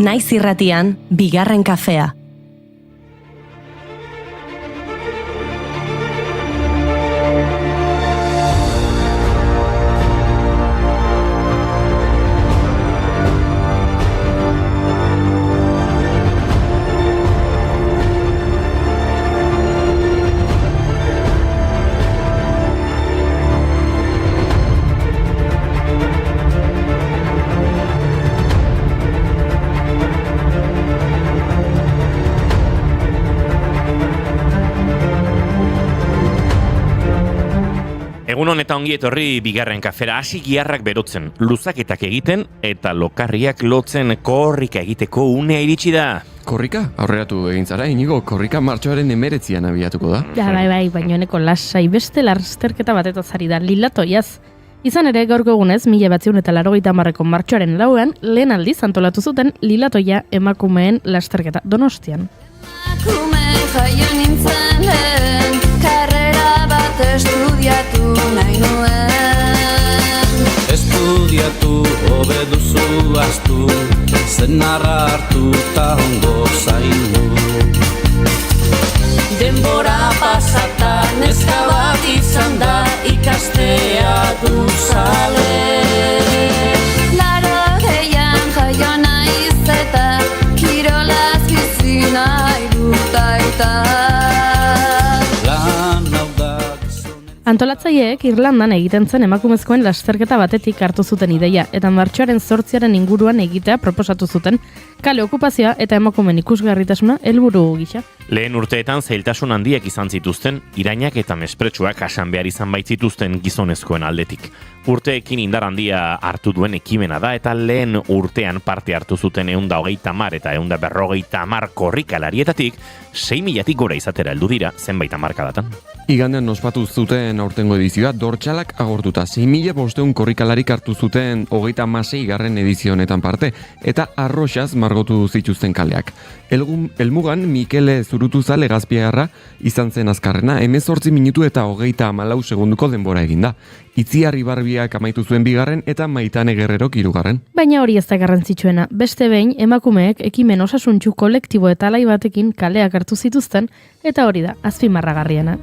Naiz irratian, bigarren kafea. Egunon eta ongi etorri bigarren kafera. Hasi giharrak berotzen, luzaketak egiten eta lokarriak lotzen korrika egiteko unea iritsi da. Korrika? Aurreratu egin zara, Inigo, korrika martxoaren 19an abiatuko da. Ja, bai, baina honeko lasai beste lasterketa batetaz ari da, lilatoiaz. Izan ere, gaurko egunez, 1980ko martxoaren 4an, lehen aldiz antolatu zuten lilatoia emakumeen lasterketa Donostian. Emakume jaio nintzen lehen, karrera bat estudiatu nahi nuen. Estudiatu hobe duzu astu, zenarra hartu ta ongo zainu. Denbora pasata neska bat izan da ikastea du zale. Larogeian jaio naiz eta kirolaz bizi nahi dut aita. Antolatzaileek Irlandan egiten zen emakumezkoen lasterketa batetik hartu zuten ideia eta martxoaren 8 inguruan egitea proposatu zuten, kale okupazioa eta emakumeen ikusgarritasuna helburu gisa. Lehen urteetan zailtasun handiak izan zituzten, irainak eta mespretsuak jasan behar izan baitzituzten gizonezkoen aldetik. Urteekin indar handia hartu duen ekimena da eta lehen urtean parte hartu zuten 130 eta 150 korrikalarietatik 6.000 gora izatera heldu dira zenbait hamarkadatan. Igandean ospatu zuten aurtengo edizioa dortxalak agortuta. 6.500 korrikalarik hartu zuten 36. edizio honetan parte eta arroxaz margotu zituzten kaleak. Helmugan Mikele Zurutuzale Gazpiagarra izan zen azkarrena, 18 minutu eta 34 segunduko denbora eginda. Itziar Ibarbiak amaitu zuen bigarren eta Maitane Guerrerok hirugarren. Baina hori ez da garrantzitsuena. Beste behin emakumeek ekimen osasuntsu kolektibo eta alai batekin kaleak hartu zituzten eta hori da azpimarragarriena.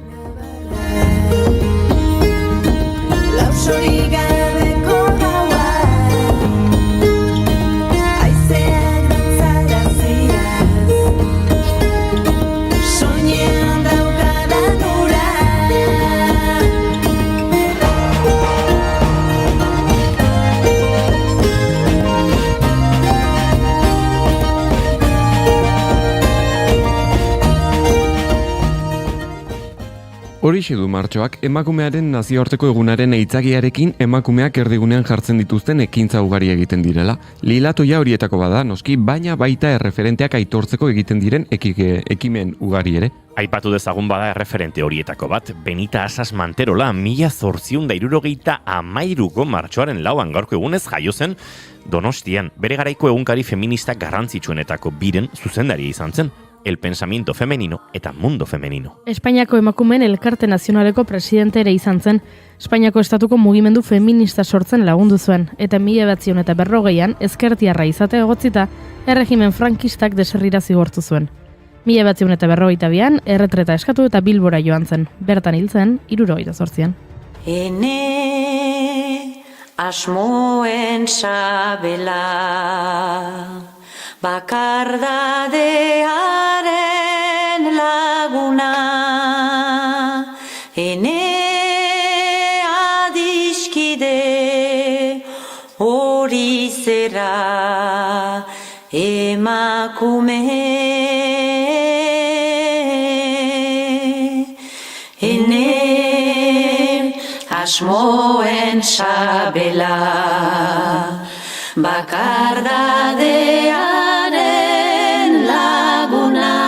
Horixe du martxoak, emakumearen nazioarteko egunaren eitzagiarekin emakumeak erdigunean jartzen dituzten ekintza ugari egiten direla. Lilatoia horietako bada, noski, baina baita erreferenteak aitortzeko egiten diren ekimen ugari ere. Aipatu dezagun bada erreferente horietako bat, Benita Asas Manterola 1873ko martxoaren 4an gaurko egunez jaio zen Donostian. Bere garaiko egunkari feminista garrantzitsuenetako biren zuzendaria izan zen. El pensamiento femenino eta mundo femenino. Espainiako emakumeen elkarte nazionaleko presidente ere izan zen, Espainiako estatuko mugimendu feminista sortzen lagundu zuen, eta 1940an ezkertiarra izate egotzita, erregimen frankistak deserrira zigortu zuen. 1942an erretreta eskatu eta Bilbora joan zen, bertan hil zen 78an. Ene asmoen sabela, bakardadearen laguna, ene adiskide hori zera emakume, ene asmoen sabela, bakardadearen laguna,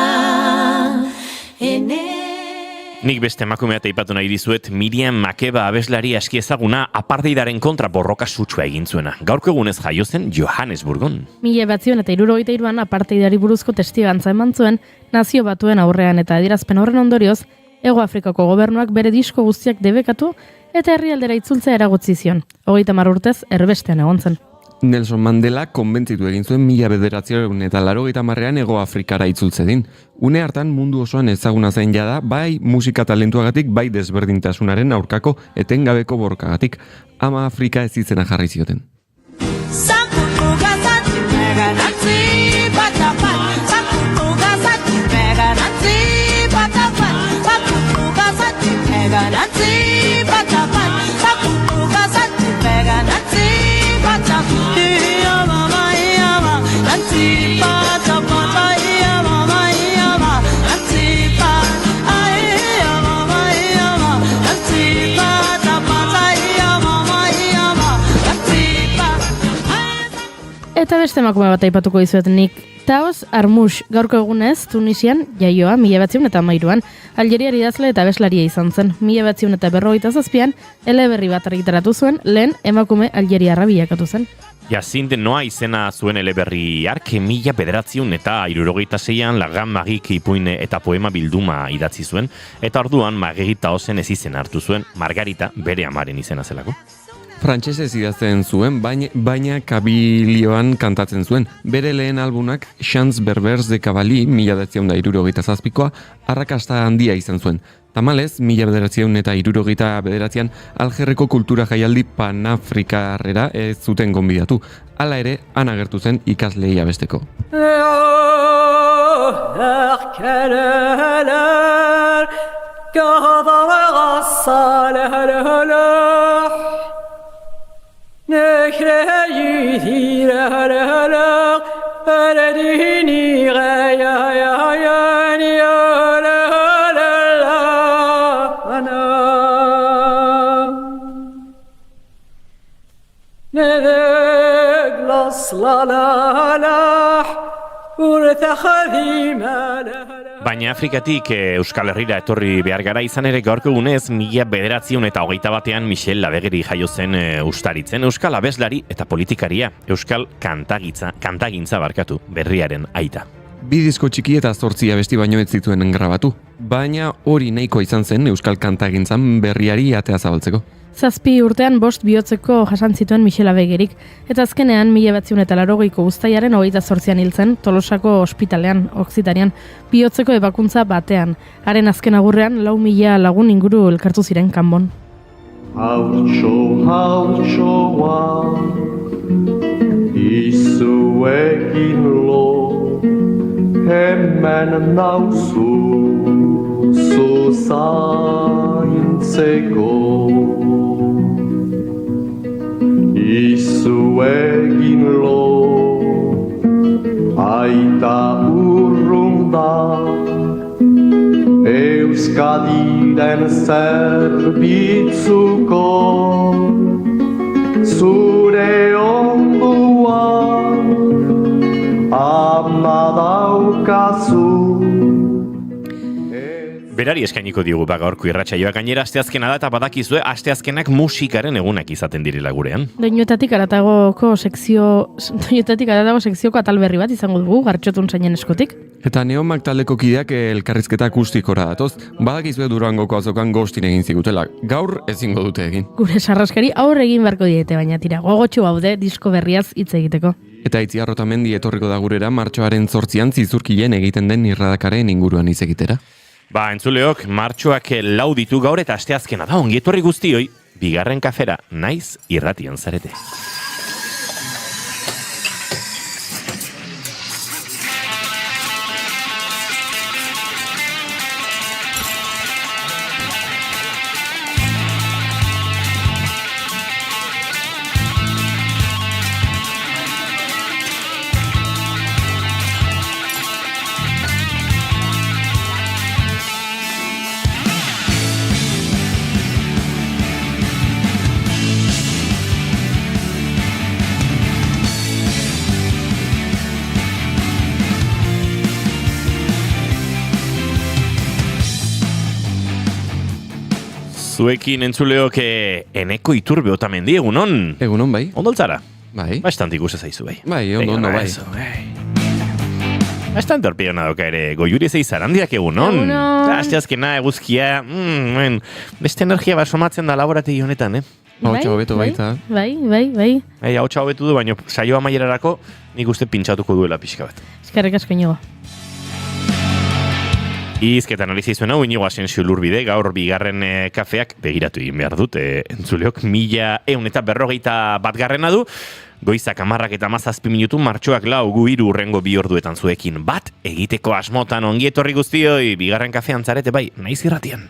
Nik beste emakumea aipatu nahi dizuet, Miriam Makeba abeslari aski ezaguna apartheidaren kontra borroka sutsua egin zuena. Gaurko egunez jaio zen Johannesburgon. 1973an apartheidari buruzko testigantza eman zuen, Nazio Batuen aurrean eta adierazpen horren ondorioz, Hego Afrikako gobernuak bere disko guztiak debekatu eta herrialdera itzultzea eragotzi zion. 30 urtez erbestean egon zen. Nelson Mandela konbentzitu egin zuen 1980ean Hego Afrikara itzultzedin. Une hartan mundu osoan ezaguna zen jada, bai musika talentuagatik, bai desberdintasunaren aurkako etengabeko borkagatik. Ama Afrika ez izena jarri zioten. Eta beste emakume bat aipatuko dizuet nik. Taos Armouche, gaurko egunez, Tunisian, jaioa, 1913an, Aljeriar idazle eta abeslaria izan zen. 1947an, eleberri bat argitaratu zuen, lehen emakume aljeriarra bilakatu zen. Jacinthe Noa izena zuen eleberri hark 1966an Lagan Magik ipuin eta poema bilduma idatzi zuen, eta orduan Margarita Ozen ez izen hartu zuen, Margarita bere amaren izena zelako. Frantsesez idazten zuen, baina kabilioan kantatzen zuen. Bere lehen albunak, Chants Berbers de Cavalli, 1967koa, arrakasta handia izan zuen. Tamalez, 1969an Algerreko kultura jaialdi panafrikarrera ez zuten gonbidatu. Hala ere, han agertu zen ikaslei abesteko. Baina Afrikatik Euskal Herrira etorri behar gara izan ere gaurko egunez 1921an Michel Labegeri jaio zen Ustaritzen, Euskal abeslari eta politikaria, Euskal kantagintza barkatu, berriaren aita. 2 disko txiki eta 8 abesti baino ez zituen grabatu, baina hori nahiko izan zen Euskal kantagintzan berriari atea zabaltzeko. 7 urtean 5 bihotzeko jasan zituen Michel Labegerik, eta azkenean 1980ko uztailaren 28an hil zen Tolosako ospitalean, Oksitarian, bihotzeko ebakuntza batean. Haren azken agurrean 4.000 lagun inguru elkartu ziren kanbon. Hautsoa izuekin lo hemen nauzu zuzaintzeko. Izuegin lo aita urrunda Euskadiren zerbitzuko zure ondua ama daukazu. Berari eskainiko diogu gaurko irratsaioa, gainera asteazkena da eta badakizue asteazkenak musikaren egunak izaten direla gurean. Doinuetatik aratagoko sekzioko atal berri bat izango dugu, Gartxotun zainen eskotik. Eta Neomak taldeko kideak elkarrizketa akustikora datoz, badakizue Durangoko azokan Ghostin egin zigutela. Gaur ezingo dute egin. Gure sarraskari aurre egin beharko diete, baina tira, gogotxo baude disko berriaz hitz egiteko. Eta Itziar Otamendi etorriko da gurera martxoaren 8an Zizurkilen egiten den irradakaren inguruan hitz egitera. Entzuleok, martxoak 4 ditu gaur eta asteazkena da, ongi etorri guztioi, bigarren kafera, naiz irratian zarete. Zuekin entzuleok Eneko Iturbe Otamendi, egunon? Egunon, bai. Ondoltzara? Bai. Bastant ikusa zaizu, bai. Bai, ondo, bai. Bastant torpiona doka ere, Goiuri Zeizarandiak egunon? Egunon. Asteazkena, eguzkia, beste energia bat somatzen da laborategi honetan, Ahotsa hobeto baita. Bai. Ahotsa hobetu du, baina saio amaierarako nik uste pintxatuko duela pixka bat. Eskerrik asko Inigo. Izketa analizi zuen hau, Inigo Asensio Lurbide, gaur bigarren kafeak begiratu egin behar dut, entzuleok 1141 du, goizak 10:17 martxoak 4:03 urrengo 2 orduetan zuekin bat, egiteko asmotan ongi etorri guztioi, bigarren kafean zarete bai, naiz irratian.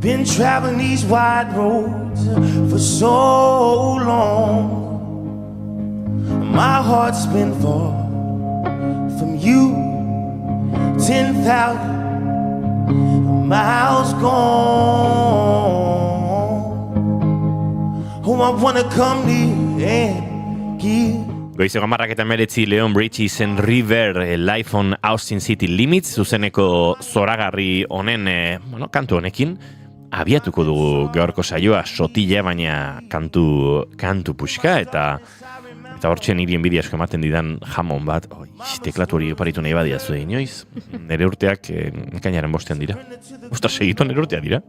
Been traveling these wide roads for so long. My heart's been far from you, 10,000 miles gone. Oh, I wanna come to you and give. Goizeko 10:19 Leon Bridges and River Live on Austin City Limits zuzeneko zoragarri honen kantu honekin abiatuko dugu gaurko saioa sotila baina kantu puxka eta hortxe niri enbidia asko ematen didan jamon bat teklatu hori oparitu nahi badia zuen inoiz nere urteak ekainaren 5 dira ostras, segitu nere urteak dira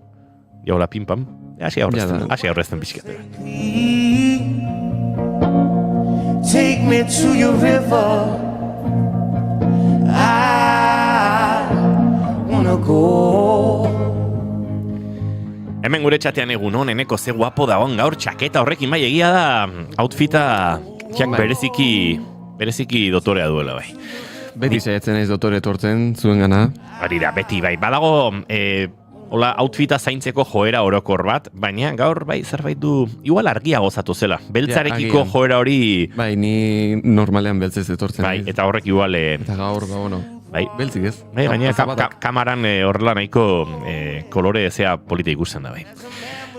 jaula pim-pam hasi aurrezten pixka Take me to your river. I wanna go. Hemen gure txatean egun honeneko ze guapo dagoen gaur txaketa horrekin bai egia da outfita bereziki dotorea duela bai. Beti saiatzen naiz dotore etortzen zuen gana. Hori da, beti bai. Badago hola outfita zaintzeko joera orokor bat, baina gaur bai zerbait du igual argia gozatu zela. Beltzarekiko joera hori... Bai, ni normalean beltzez etortzen. Bai, eta horrek igual... Eta gaur, bai, beltzik ez. Bai, baina kamaran horrela nahiko kolore zea polita ikusten da bai.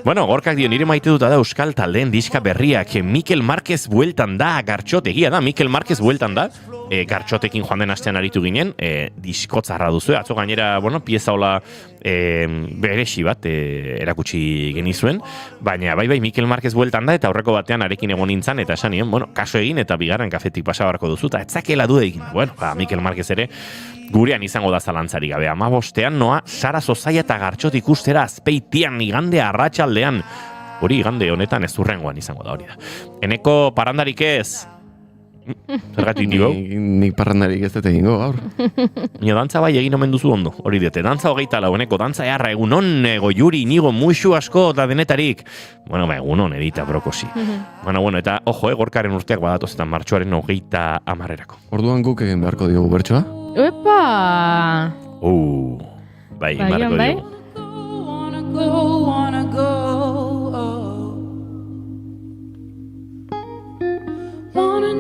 Bueno, gorkak dio, nire maite duta da euskal taldeen diska berriak. Mikel Marquez bueltan da, Gartxot, egia da, Mikel Marquez bueltan da. Gartxotekin joan den astean aritu ginen, diskotzarra duzu. Atzo gainera, pieza hola beresi bat erakutsi genizuen. Baina, bai, Mikel Marquez bueltan da, eta aurreko batean arekin egon nintzen, eta esan nien, kaso egin, eta bigarren kafetik pasabarko duzu, eta etzakela duda egin. Bueno, Mikel Marquez ere, gurean izango da zalantzari gabe. 15ean noa, Sara Zozaia eta Gartxot ikustera azpeitian igande arratsaldean. Hori igande honetan ez urrengoan izango da hori da. Eneko parandarik ez? Zergatu indigo? Nik parrandarik ez dut egingo gaur. Nio, dantza bai egin omen duzu ondo. Hori dute, dantza 24, eneko dantza eharra egun on, Goiuri, Inigo, Muxu asko eta denetarik. Bueno, egun on, edita brokosi. Bueno, eta, ojo, gorkaren urteak badatozetan martxoaren 30. Orduan guk egin beharko diogu bertsoa? Epa! Bai, marko diogu. Wanna go. Wanna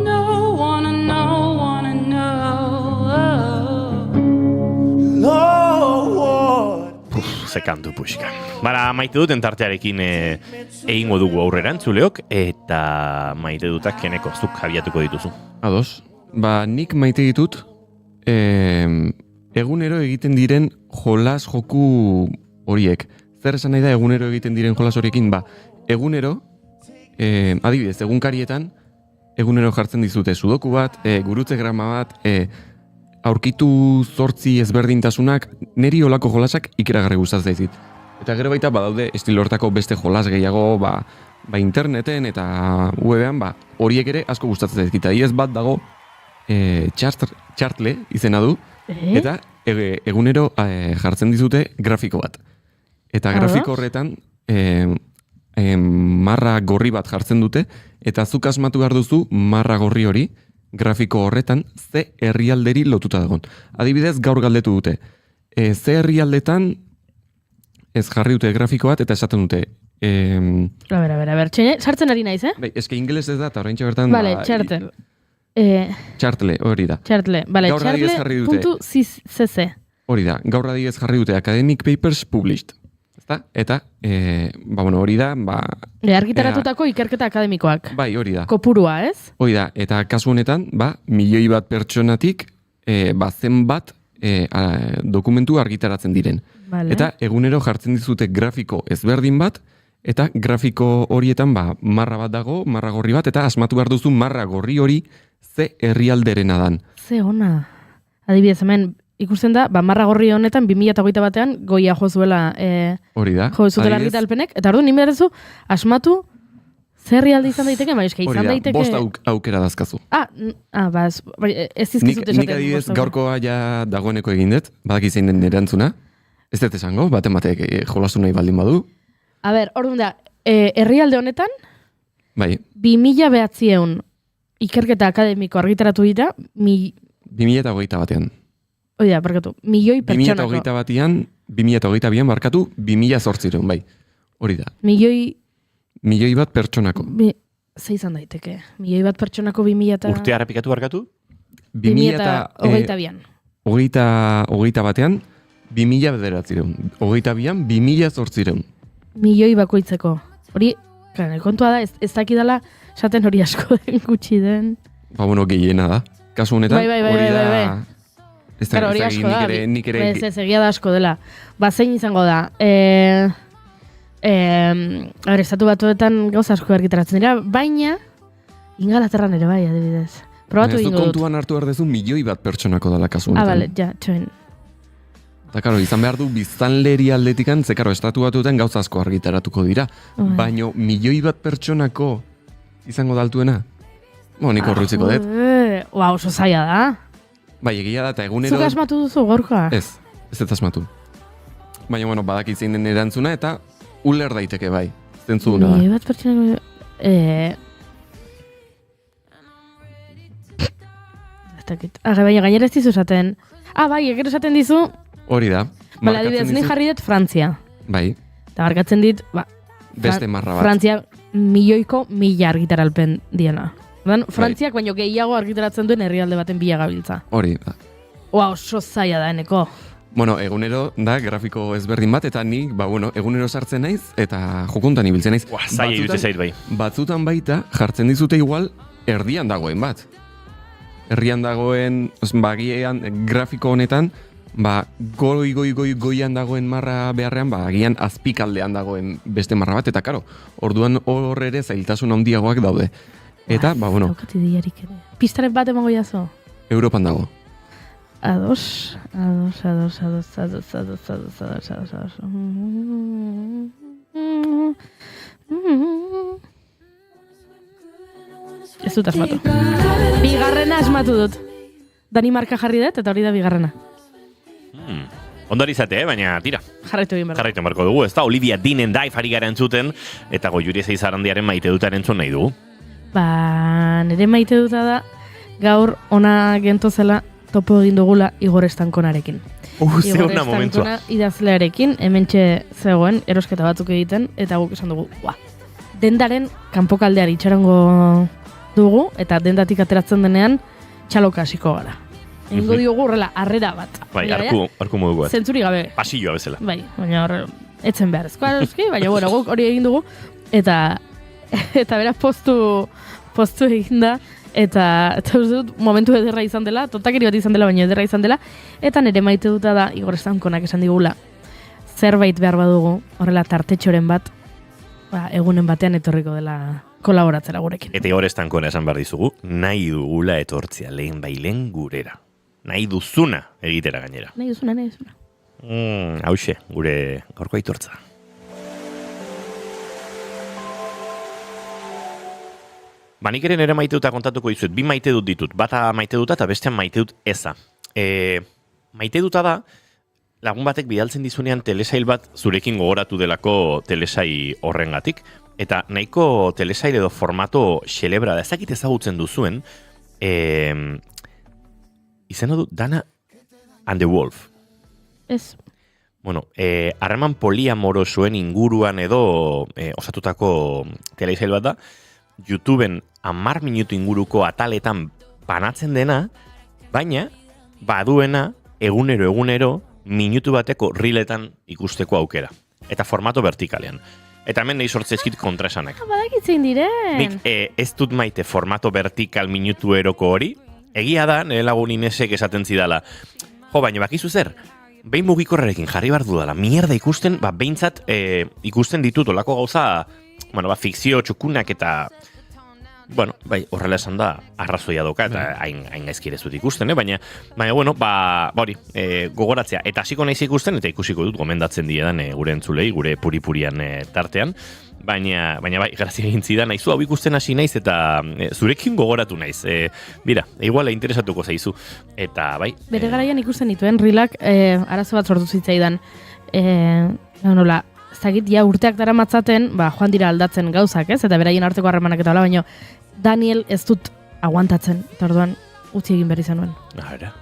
know. Wanna go. Wanna know. Lord. Ze kantu puxka. Bara, maite dut entartearekin egingo dugu aurrera entzuleok, eta maite dutak keneko zuk abiatuko dituzu. Ados. Nik maite ditut egunero egiten diren jolas joku horiek. Zer esan nahi da egunero egiten diren jolas horiekin? Ba, egunero, adibidez, egunkarietan, egunero jartzen dizute sudoku bat, gurutze grama bat, aurkitu 8 ezberdintasunak, neri olako jolasak ikeragarri gustatzen zaizkit. Eta gero baita badaude estilo hortako beste jolas gehiago, ba interneten eta webean, horiek ere asko gustatzen zaizkit. Adibidez bat dago Chartle izena du, eta egunero jartzen dizute grafiko bat. Eta grafiko horretan marra gorri bat jartzen dute, eta zuk asmatu behar duzu marra gorri hori grafiko horretan ze herrialderi lotuta dagoen. Adibidez, gaur galdetu dute. Ze herrialdetan ez jarri dute grafiko bat, eta esaten dute. A ber, sartzen ari naiz, Bai, eske ingeles ez da, eta oraintxe bertan... Vale, Chartle. Chartle, hori da. Chartle, chartle.cc. Hori da, gaur adibidez jarri dute Academic Papers Published. Eta, hori da, argitaratutako ikerketa akademikoak. Bai, hori da. Kopurua, ez? Hori da, eta kasu honetan, 1.000.000 pertsonatik, zenbat dokumentu argitaratzen diren. Vale. Eta egunero jartzen dizute grafiko ezberdin bat, eta grafiko horietan, marra bat dago, marra gorri bat, eta asmatu behar duzu marra gorri hori ze herrialderena dan. Ze ona. Adibidez, hemen, ikusten da, marra gorri honetan 2021 batean goia jo zuela hori da. Jo zutela argitalpenek, eta orduan nime berezu asmatu zerrialde izan daiteke, maiska izan daiteke... Bost aukera dazkazu. Ez izkizut esaten. Nik adibidez gaurkoa ja dagoeneko egin dut, badak izan den erantzuna, ez dut esango, batek jolastu nahi baldin badu. A ber, orduan da, herrialde honetan, bai. 2009 ikerketa akademiko argitaratu dira, 2021 batean. Oida, barkatu, 1.000.000 pertsonako. 2022an barkatu, 2008, bai. Hori da. 1.000.000 bat pertsonako. Ze izan daiteke? 1.000.000 bat pertsonako 2000... Urte harrapikatu barkatu? 2022an. Hogeita batean, 2000 bederatzireun. 22an, 2008. 1.000.000 bakoitzeko. Hori, kontua da, ez dakidala, esaten hori asko den gutxi den. Gehiena da. Kasu honetan, hori da... Ez da, hori asko da, nik ere... Ez egia da asko dela. Zein izango da, estatu batuetan gauza asko argitaratzen dira, baina Ingalaterran ere bai, adibidez. Probatu ingo dut. Ez kontuan hartu behar dezu 1.000.000 bat pertsonako dela kasu honetan. Bale, ja, txoen. Eta karo, izan behar du biztanleri aldetikan, zekaro, estatu batuetan gauza asko argitaratuko dira. Baina 1.000.000 bat pertsonako izango daltuena? Nik horretziko dut. Oso zaila da. Bai, egia da, eta egunero... Zuk asmatu duzu gaurkoa? Ez asmatu. Baina, badaki zein den erantzuna, eta uler daiteke bai. Zentzu da. 1.000.000 bat pertsonako... Baina gainera ez dizu esaten. Bai, egero esaten dizu... Hori da. Bala, adibidez, ni jarri dut Frantzia. Bai. Eta markatzen dit, beste marra bat. Frantzia 1.000.000 argitaralpen diena. Frantziak baino gehiago argitaratzen duen herrialde baten bila gabiltza. Hori da. Oso zaila da, eneko. Egunero da grafiko ezberdin bat, eta ni, egunero sartzen naiz, eta jokuntan ibiltzen naiz. Zaila iruditzen zait bai. Batzutan baita, jartzen dizute igual, erdian dagoen bat. Herrian dagoen, bagian grafiko honetan, goian dagoen marra beharrean, agian azpikaldean dagoen beste marra bat, eta karo, orduan hor ere zailtasun handiagoak daude. Eta, Pistaren bat emango jazo? Europan dago. Ados. Ez dut asmatu. Bigarrena asmatu dut. Danimarka jarri dut, eta hori da bigarrena. Ondori izate, baina tira. Jarraitu barko dugu, ez da? Olivia Dean and Dive ari gara entzuten, eta Goiuri Zeizarandiaren maite dutaren entzun nahi dugu. Nire maite duta da, gaur ona gentozela topo egin dugula Igor Estankonarekin. Ze hona momentua. Igor Estankona idazlearekin, hementxe zegoen, erosketa batzuk egiten, eta guk esan dugu, dendaren kanpokaldean itxarongo dugu, eta dendatik ateratzen denean, txaloka hasiko gara. Egingo diogu horrela, arrera bat. Bai, arku moduko bat. Zentzuri gabe. Pasilloa bezala. Bai, baina horre, etzen beharrezkoa eroski, baina guk hori egin dugu, eta beraz postu eginda, Eta uste dut momentu ederra izan dela, totakeri bat izan dela, baina ederra izan dela, eta nire maite duta da, Igor Estankonak esan digula, zerbait behar badugu, horrela tartetxoren bat, egunen batean etorriko dela kolaboratzera gurekin. Eta Igor Estankona esan behar dizugu, nahi dugula etortzea lehen bailen gurera. Nahi duzuna egitera gainera. Nahi duzuna. Hauxe, gure gaurko aitortza. Nik ere nire maite duta kontatuko dizuet. Bi maite dut ditut. Bata maite duta eta bestean maite dut eza. Maite duta da, lagun batek bidaltzen dizunean telesail bat zurekin gogoratu delako telesail horrengatik. Eta nahiko telesail edo formato xelebra da. Ezakit ezagutzen duzuen, izena du Dana and the Wolf. Ez. Bueno, harreman poliamorosoen inguruan edo osatutako telesail bat da, YouTubeen 10 minutu inguruko ataletan banatzen dena, baina baduena egunero minutu bateko riletan ikusteko aukera. Eta formato vertikalean. Eta hemen nahi sortzezkit kontraesanak. Badakitzen diren. Nik ez dut maite formato vertikal minutu eroko hori. Egia da, nire lagun Inesek esaten zidala. Baina bakizu zer, behin mugikorrarekin jarri behar dudala, mierda ikusten, behintzat ikusten ditut olako gauza, fikzio txukunak eta, horrela esan da, arrazoia doka, eta hain gaizkire zut ikusten, baina, gogoratzea. Eta hasiko naiz ikusten, eta ikusiko dut gomendatzen diedan gure entzulei, gure puripurian tartean, baina grazia egin zidan, naizu hau ikusten hasi naiz, eta zurekin gogoratu naiz. Bira, iguala interesatuko zaizu. Eta, bere garaian ikusten dituen, rilak arazo bat sortu zitzaidan. Nola, ez dakit, urteak dara matzaten, joan dira aldatzen gauzak, ez? Eta beraien arteko harremanak eta hola, baina Daniel ez dut aguantatzen, eta orduan utzi egin berri zenuen. Ahora.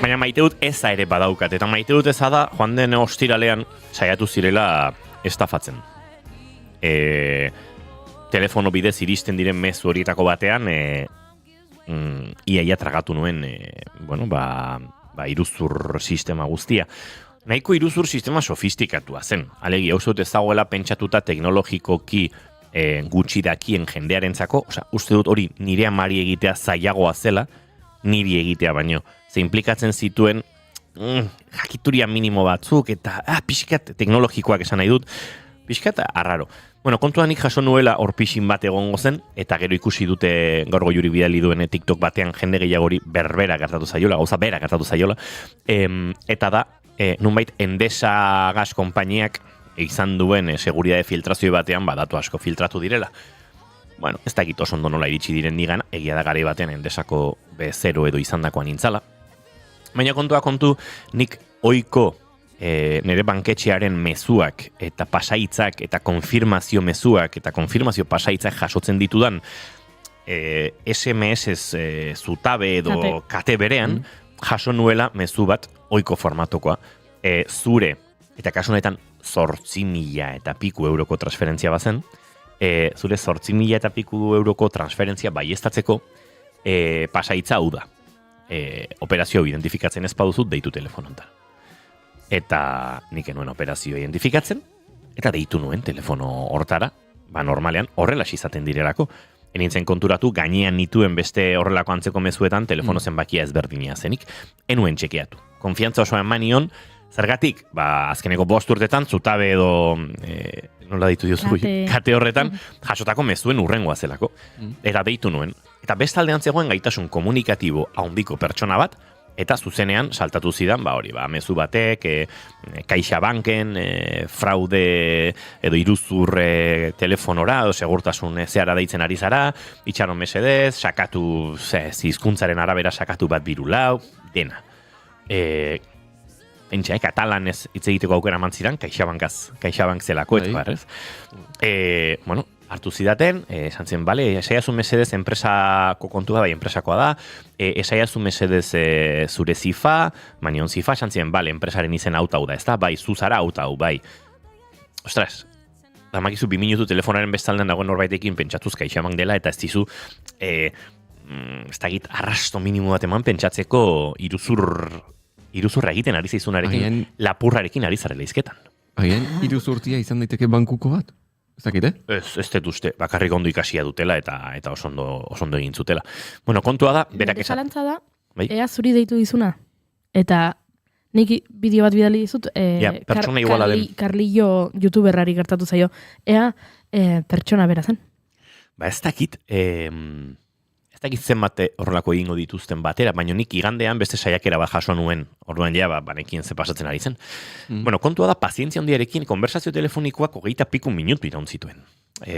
Baina maite dut eza ere badaukat, eta maite dut eza da, joan den ostiralean saiatu zirela estafatzen. Telefono bidez iristen diren mezu horietako batean, iaia tragatu nuen, iruzur sistema guztia. Nahiko iruzur sistema sofistikatua zen. Alegi, hau ez dagoela pentsatuta teknologikoki gutxi dakien jendearentzako, uste dut hori nire amari egitea zailagoa zela, niri egitea baino. Ze implikatzen zituen jakituria minimo batzuk, eta pixkat teknologikoak esan nahi dut, pixkat arraro. Kontuan nik jaso nuela hor pixin bat egongo zen, eta gero ikusi dute gaur Goiuri bidali duen TikTok batean jende gehiagori berbera gertatu zaiola, gauza bera gertatu zaiola, eta da, nunbait Endesa gas konpainiak izan duen seguridade filtrazio batean datu asko filtratu direla. Ez dakit oso ondo nola iritsi diren nigan, egia da garai batean Endesako B0 edo izandakoan nintzala. Baina kontu, nik oiko nire banketxearen mezuak eta pasaitzak eta konfirmazio mezuak eta konfirmazio pasaitzak jasotzen ditudan SMS zutabe edo kate berean jaso nuela mezu bat oiko formatokoa zure, eta kasu honetan 8.000 eta piku euroko transferentzia bazen, zure 8.000 eta piku euroko transferentzia baiestatzeko pasaitza hau da. Operazio identifikatzen ez baduzut deitu telefonontan. Eta nik enuen operazio identifikatzen, eta deitu nuen telefono hortara, normalean horrela izaten direlako. Enintzen konturatu, gainean nituen beste horrelako antzeko mezuetan telefono zenbakia ezberdina zenik. Enuen txekeatu. Konfiantza osoan manion, zergatik, azkeneko 5 urtetan, zutabe edo, nola ditu diozu, kate horretan, jasotako mezuen urrengoa zelako. Eta deitu nuen. Eta bestaldean zegoen gaitasun komunikatibo handiko pertsona bat, eta zuzenean saltatu zidan, mezu batek, CaixaBanken, fraude edo iruzur telefonora, edo segurtasun zehara deitzen ari zara, itxaron mesedez, sakatu, hizkuntzaren arabera sakatu bat birulau, dena. Katalanez hitz egiteko aukera mantziran, CaixaBank zelako, eta barrez. Hartu zidaten, esan zen, esaiazu mesedez enpresako kontua, enpresakoa da, esaiazu mesedez zure zifa, manion zifa, esan zen, enpresaren izen hau da, ez da, zuzara hau, Ostras, makizu 2 minutu telefonaren bestaldean dagoen norbaitekin pentsatuz CaixaBank dela, eta ez dizu, ez dakit, arrasto minimo bat eman pentsatzeko iruzurra egiten ari zaizunarekin, lapurrarekin ari zarela izketan. Agian, 3 urtia izan daiteke bankuko bat? Ez dakite? Ez dut uste, bakarrik ondo ikasia dutela eta oso ondo egin zutela. Bueno, kontua da, berak Nire esan. zalantza da, Bai? ea zuri deitu dizuna. Eta nik bideo bat bidali dizut, pertsona iguala den. Carlillo youtuberrari gertatu zaio. Ea pertsona bera zen. Ba ez dakit zenbat horrelako egingo dituzten batera, baina nik igandean beste saiakera bat jaso nuen, orduan ja, banekien ze pasatzen ari zen. Bueno, kontua da, pazientzia handiarekin konversazio telefonikoak 20 piku minutu iraun zituen.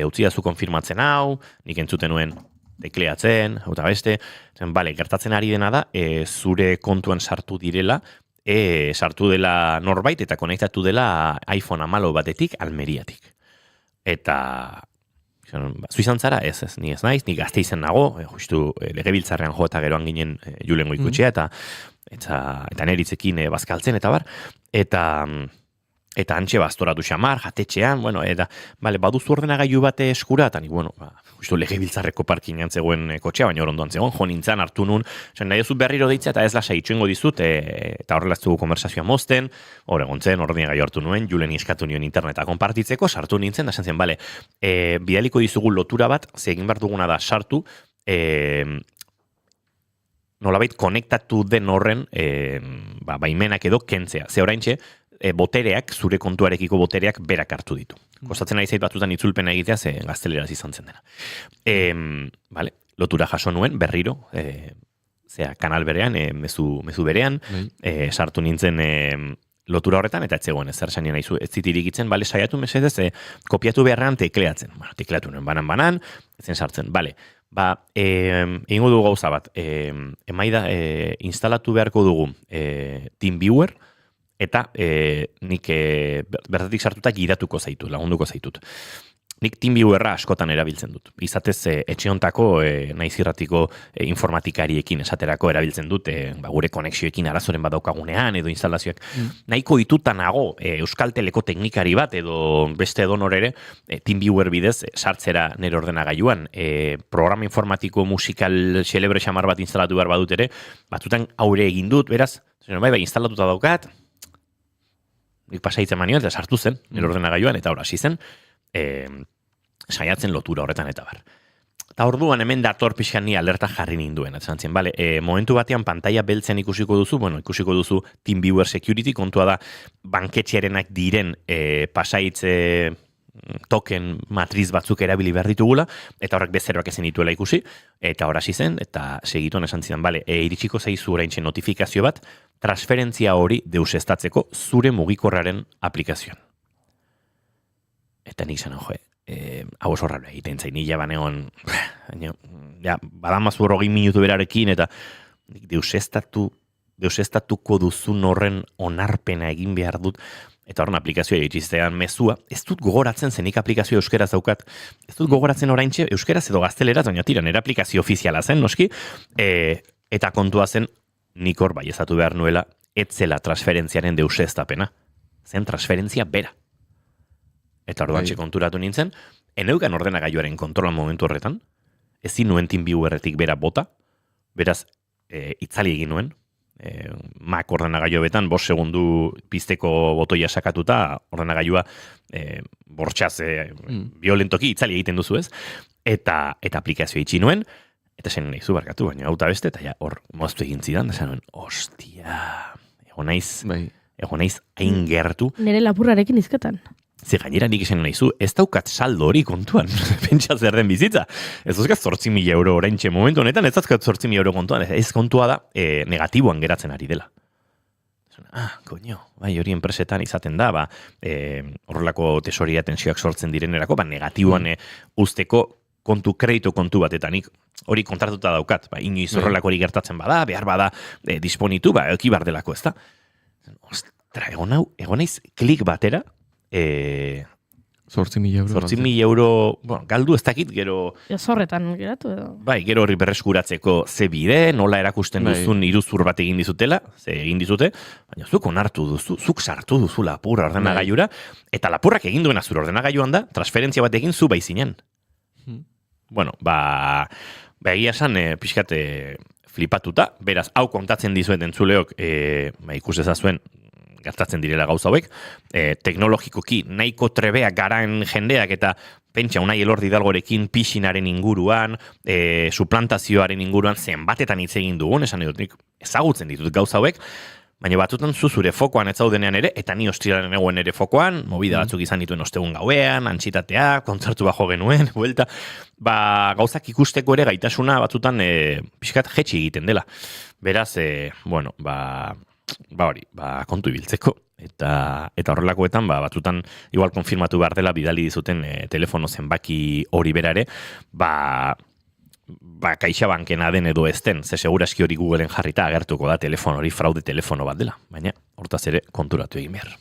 Utzi dazu konfirmatzen hau, nik entzuten nuen tekleatzen, hau eta beste, bale, gertatzen ari dena da, zure kontuan sartu direla, sartu dela norbait eta konektatu dela iPhone 14 batetik Almeriatik. Eta zu izan zara, ez, ni ez naiz, ni gazte izen nago, justu legebiltzarrean jo eta geroan ginen Julen Goikutxea, eta neritzekin bazkaltzen, eta bar, eta antxe bastoratu xamar, jatetxean, bueno, eta, bale, baduzu ordenagailu bate eskura, eta nik, bueno, justu legebiltzarreko parkinean zegoen kotxea, baina orondoan zegoen, jo nintzen hartu nun, nahi duzu berriro deitzea, eta ez lasa itxoingo dizut, eta horrela ez dugu konversazioa mozten, hor egontzen, ordenagailu hartu nuen, Julen eskatu nion interneta konpartitzeko, sartu nintzen, da zen, bale, bidaliko dizugu lotura bat, ze egin behar duguna da sartu, nolabait konektatu den horren baimenak edo kentzea. Ze oraintxe, botereak, zure kontuarekiko botereak berak hartu ditu. Kostatzen ari zait batzutan itzulpena egitea, ze gazteleraz izan zen dena. Vale, lotura jaso nuen, berriro, kanal berean, mezu berean, sartu nintzen lotura horretan, eta etzegoen ezer sanien aizu, ez zitirikitzen, bale, saiatu mesedez, kopiatu beharrean tekleatzen. Bueno, tekleatu nuen banan, ezen sartzen, bale. Egingo dugu gauza bat, emaida, instalatu beharko dugu TeamViewer, eta nik bertatik sartuta gidatuko zaitut, lagunduko zaitut. Nik TeamViewerra askotan erabiltzen dut. Izatez, etxeontako, naiz irratiko informatikariekin esaterako erabiltzen dut, gure konexioekin arazoren bat daukagunean, edo instalazioak. Nahiko itutan nago, Euskalteleko teknikari bat, edo beste edonor ere, TeamViewer bidez, sartzera nire ordenagailuan, programa informatiko musikal xelebre xamar bat instalatu behar badut ere, batzutan aurre egin dut, beraz, bai, instalatuta daukat, nik pasaitzen manio, eta sartu zen, nire ordenagailuan, eta hor hasi zen, saiatzen lotura horretan eta bar. Eta orduan hemen dator pixkan ni alerta jarri ninduen. Atzantzien, bale, momentu batean pantalla beltzen ikusiko duzu TeamViewer Security, kontua da banketxearenak diren pasaitze token matriz batzuk erabili behar ditugula, eta horrek bezeroak ezen dituela ikusi, eta hor hasi zen, eta segituan esan zidan, bale, iritsiko zaizu oraintxe notifikazio bat, transferentzia hori deusestatzeko zure mugikorraren aplikazioan. Eta nik zen, hau oso raro egiten zain, nila baneon, badamazu 20 minutu berarekin, eta deusestatuko duzun horren onarpena egin behar dut, eta horren aplikazioa egitiztean mezua, ez dut gogoratzen zenik aplikazio euskeraz daukat, ez dut gogoratzen oraintxe euskeraz edo gazteleraz, baina tira, nire aplikazio ofiziala zen, noski, eta kontua zen, nik hor bai ezatu behar nuela, etzela transferentziaren deusestapena, zen transferentzia bera. Eta orduan konturatu nintzen, eneukan ordenagailuaren kontrolan momentu horretan, ezin nuen TeamViewerretik bera bota, beraz, itzali egin nuen, Mac ordenagailu betan, 5 segundu pizteko botoia sakatuta, ordenagailua bortxaz violentoki itzali egiten duzu ez, eta aplikazioa itxi nuen, eta zen nahi zubarkatu, baina hauta beste, eta ja, hor moztu egin zidan, da zen nuen, ostia, egon naiz hain gertu. Nire lapurrarekin izketan. Ze gainera nik esan nahizu, ez daukat saldo hori kontuan, pentsa zer den bizitza. Ez duzkat 8.000 euro oraintxe momentu honetan, ez duzkat 8.000 euro kontuan, ez kontua da negatiboan geratzen ari dela. Koño, bai, hori enpresetan izaten da, horrelako tesoria tensioak sortzen direnerako, negatiboan usteko kreditu kontu bat, eta nik hori kontratuta daukat, inoiz horrelako hori gertatzen bada, behar bada disponitu, eki bar delako, ez da? Ostra, egon naiz klik batera, 8.000 euro. 8.000 euro, galdu ez dakit, gero... Zorretan geratu edo. Bai, gero horri berreskuratzeko ze bide, nola erakusten duzun iruzur bat egin dizutela, ze egin dizute, baina zuk onartu duzu, zuk sartu duzu lapurra ordenagailura, eta lapurrak egin duena zure ordenagailuan da, transferentzia bat egin zu baizinen. Bueno, egia esan, pixkate flipatuta, beraz, hau kontatzen dizuet entzuleok, ikus ezazuen, gertatzen direla gauza hauek, teknologikoki nahiko trebeak garaen jendeak eta pentsa Unai Elordi Hidalgorekin pixinaren inguruan, suplantazioaren inguruan zenbatetan hitz egin dugun, esan dut nik ezagutzen ditut gauza hauek, baina batutan zure fokoan ez zaudenean ere, eta ni ostiraren egoen ere fokoan, movida batzuk izan dituen ostegun gauean, antxitatea, kontzertu bajo genuen, buelta, gauzak ikusteko ere gaitasuna batzutan pixkat jetxi egiten dela. Beraz, kontu ibiltzeko. Eta horrelakoetan, batzutan igual konfirmatu behar dela bidali dizuten telefono zenbaki hori bera ere, CaixaBankena den edo ez den, ze seguraski hori Googleen jarrita agertuko da telefono hori fraude telefono bat dela, baina hortaz ere konturatu egin behar.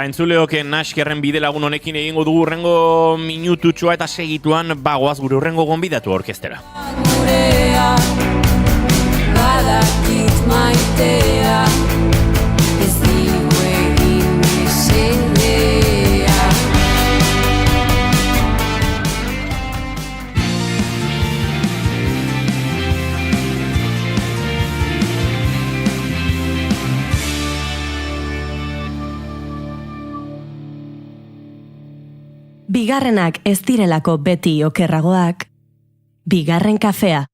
Entzuleoken naskerren bide lagun honekin egingo dugu urrengo minututxoa eta segituan goaz gure urrengo gonbidatu orkestera. Badakit maitea ez digu egin mesedea. Bigarrenak ez direlako beti okerragoak, bigarren kafea.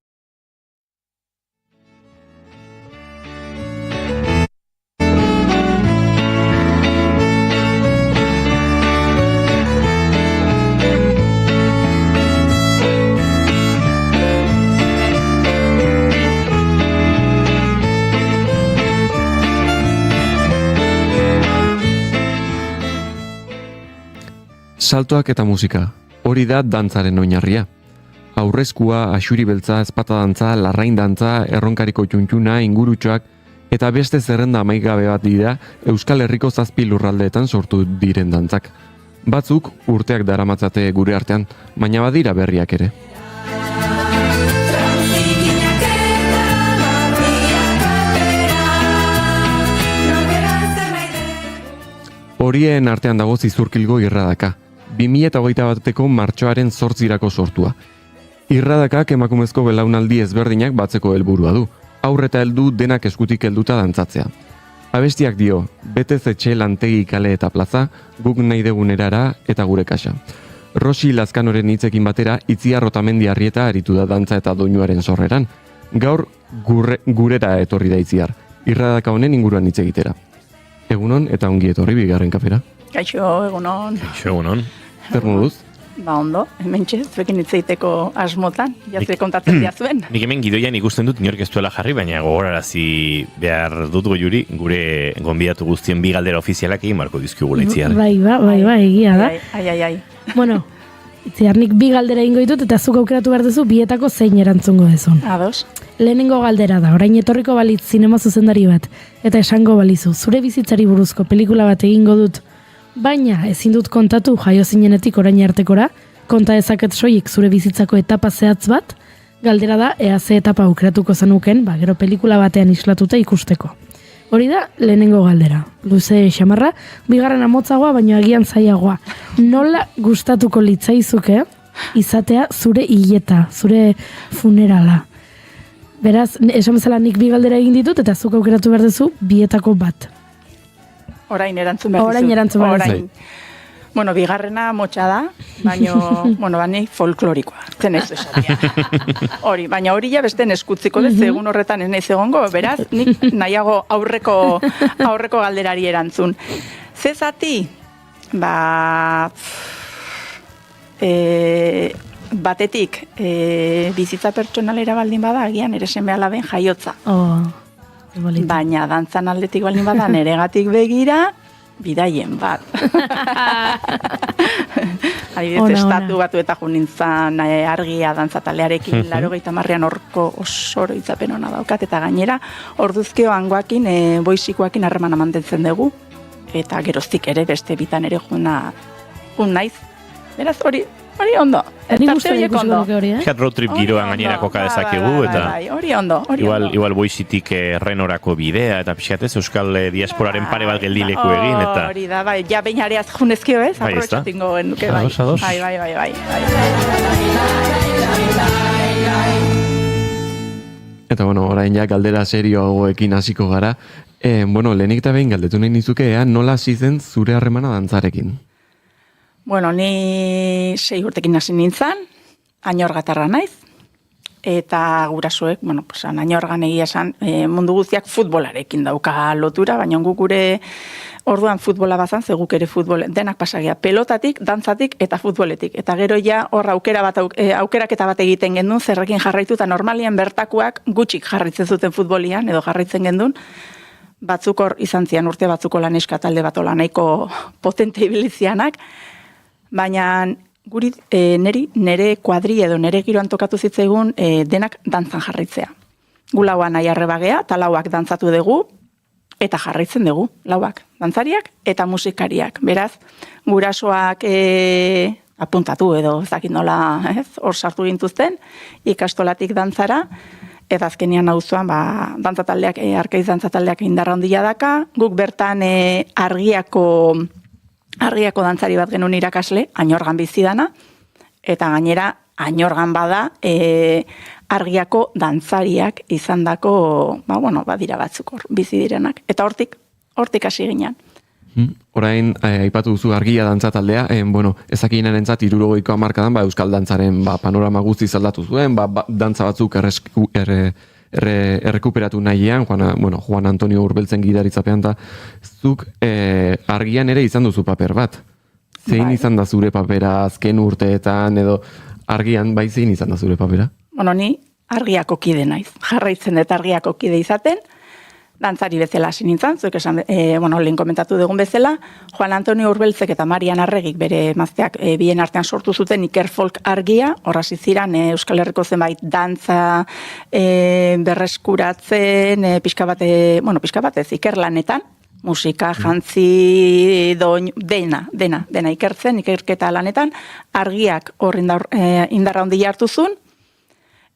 Saltoak eta musika, hori da dantzaren oinarria. Aurrezkua, axuri beltza, ezpata dantza, larrain dantza, erronkariko txuntxuna, ingurutxoak, eta beste zerrenda amaigabe bat dira Euskal Herriko 7 lurraldeetan sortu diren dantzak. Batzuk urteak daramatzate gure artean, baina badira berriak ere. Horien artean dago Zizurkilgo irradaka, 2021ko martxoaren 8 sortua. Irradakak emakumezko belaunaldi ezberdinak batzeko helburua du, aurre eta heldu denak eskutik helduta dantzatzea. Abestiak dio, betez etxe lantegi kale eta plaza, guk nahi degun erara eta gure kasa. Rosi Lazkanoren hitzekin batera, Itziar Otamendi Arrieta aritu da dantza eta doinuaren sorreran. Gaur gurera etorri da Itziar, irradaka honen inguruan hitz egitera. Egunon eta ongi etorri bigarren kafera. Kaixo, egunon. Kaixo, egunon. Zer moduz? Ondo, hementxe, zuekin hitz egiteko asmotan, jazue kontatzen diazuen. Nik hemen gidoian ikusten dut inork ez duela jarri, baina gogorarazi behar dut Goiuri, gure gonbidatu guztien bi galdera ofizialak egin marko dizkigula Itziar. Bai, egia da. Ai. Bueno, Itziar, nik bi galdera egingo ditut eta zuk aukeratu behar duzu bietako zein erantzungo dezun. Ados. Lehenengo galdera da, orain etorriko balitz zinema zuzendari bat, eta esango balizu, zure bizitzari buruzko pelikula bat egingo dut, baina ezin dut kontatu jaio zinenetik orain artekora, konta dezaket soilik zure bizitzako etapa zehatz bat, galdera da, ea ze etapa aukeratuko zenuken, gero pelikula batean islatuta ikusteko. Hori da, lehenengo galdera. Luze xamarra, bigarren amotzagoa, baina agian zailagoa. Nola gustatuko litzaizuke izatea zure hileta, zure funerala? Beraz, esan bezala nik bi galdera egin ditut, eta zuk aukeratu behar duzu bietako bat. Orain erantzun behar dizu. Orain erantzun behar dizu. Bueno, bigarrena motxa da, baina, bani folklorikoa, zen ez esatia. Hori, baina hori ja beste eskutziko dez, egun horretan ez naiz egongo, beraz, nik nahiago aurreko galderari erantzun. Ze zati? Batetik, bizitza pertsonalera baldin bada, agian ere seme alaben jaiotza. Baina dantzan aldetik baldin bada, neregatik begira, bidaien bat. Adibidez, estatu batu eta junintzan argia dantzatalearekin, 80an horko osoro itzapen hona daukat, eta gainera, orduzkeo hangoakin, boizikoakin harremana mantentzen dugu, eta geroztik ere beste bitan ere jun naiz. Beraz, hori ondo. Fiat road trip giroan gainera koka dezakegu, eta hori ondo. Igual boizitik Renorako bidea, eta pixatez Euskal Diasporaren pare bat geldileku egin, eta... Hori da, bai, ja beinareaz junezkio ez, aprobetxatingo genuke, bai. Bai. Eta, orain ja galdera serioagoekin hasiko gara. Lehenik eta behin galdetu nahi nizuke, nola hasi zen zure harremana dantzarekin? Ni 6 urtekin hasi nintzen, añorgatarra naiz, eta gurasoek, añorgan egia esan, mundu guztiak futbolarekin dauka lotura, baina gure orduan futbola bazan, ze guk ere futbol, denak pasagia, pelotatik, dantzatik eta futboletik. Eta gero ja hor aukeraketa bat egiten gendun, zerrekin jarraitu, eta normalian bertakoak gutxik jarraitzen zuten futbolian, edo jarraitzen gendun, batzuk hor izan zian urte batzuko laneska talde bat nahiko potente ibilizianak, baina guri nere kuadri edo nere giroan tokatu zitzaigun denak dantzan jarraitzea. Gu lauan nahi arrebagea, eta lauak dantzatu dugu, eta jarraitzen dugu, lauak, dantzariak eta musikariak. Beraz, gurasoak apuntatu edo ez dakit nola hor sartu gintuzten, ikastolatik dantzara, eta azkenian auzoan dantzataldeak, Arkaiz dantzataldeak indarra handia daka, guk bertan argiako dantzari bat genuen irakasle, añorgan bizidana, eta gainera añorgan bada argiako dantzariak izandako, badira batzuk hor bizi direnak. Eta hortik hasi ginen. Orain, aipatu duzu argia dantzataldea, ezakinen entzat 70ko hamarkadan, euskal dantzaren panorama guztiz aldatu zuen, dantza batzuk errekuperatu nahian, Juan Antonio Urbeltzen gidaritzapean, eta zuk argian ere izan duzu paper bat. Zein izan da zure papera azken urteetan, edo argian zein izan da zure papera? Ni argiako kide naiz. Jarraitzen dut argiako kide izaten, dantzari bezala hasi nintzen, zuek esan, lehen komentatu dugun bezala, Juan Antonio Urbeltzek eta Marian Arregik bere emazteak bien artean sortu zuten Ikerfolk argia, horrasi ziran Euskal Herriko zenbait dantza berreskuratzen, pixka batez Ikerlanetan, musika, jantzi, doin, dena ikertzen, ikerketa lanetan, argiak hor indarra handia hartu zuen,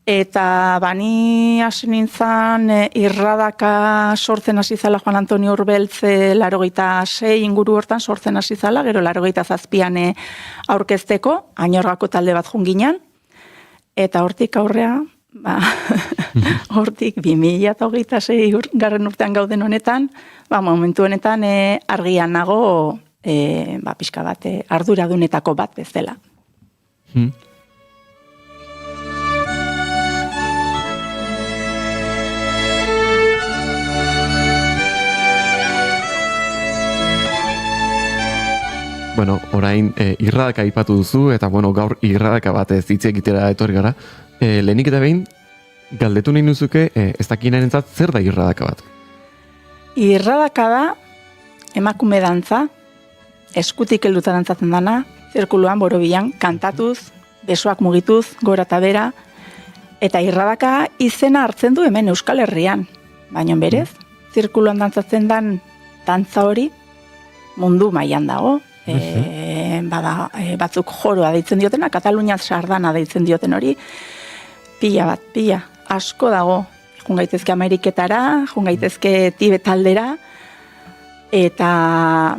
eta bani hasi nintzen irradaka sortzen hasi zala Juan Antonio Urbeltze 86 inguru hortan sortzen hasi zala, gero 87an aurkezteko, añorgako talde bat junginan, eta hortik aurrea, hortik 2026 garren urtean gauden honetan, momentu honetan argian nago pixka bat arduradunetako bat bezala. Orain irradaka aipatu duzu, eta gaur irradaka bat hitz egitera etorri gara. Lehenik eta behin, galdetu nahi nuzuke, ez dakinaren zer da irradaka bat? Irradaka da, emakume dantza, eskutik helduta dantzatzen dana, zirkuluan, borobilan, kantatuz, besoak mugituz, gora eta bera, eta irradaka izena hartzen du hemen Euskal Herrian. Baina berez, zirkuluan dantzatzen dan dantza hori, mundu mailan dago, batzuk joroa deitzen diotena, Katalunian sardana deitzen dioten hori, pila, asko dago, jun gaitezke Ameriketara, jun gaitezke Tibet aldera, eta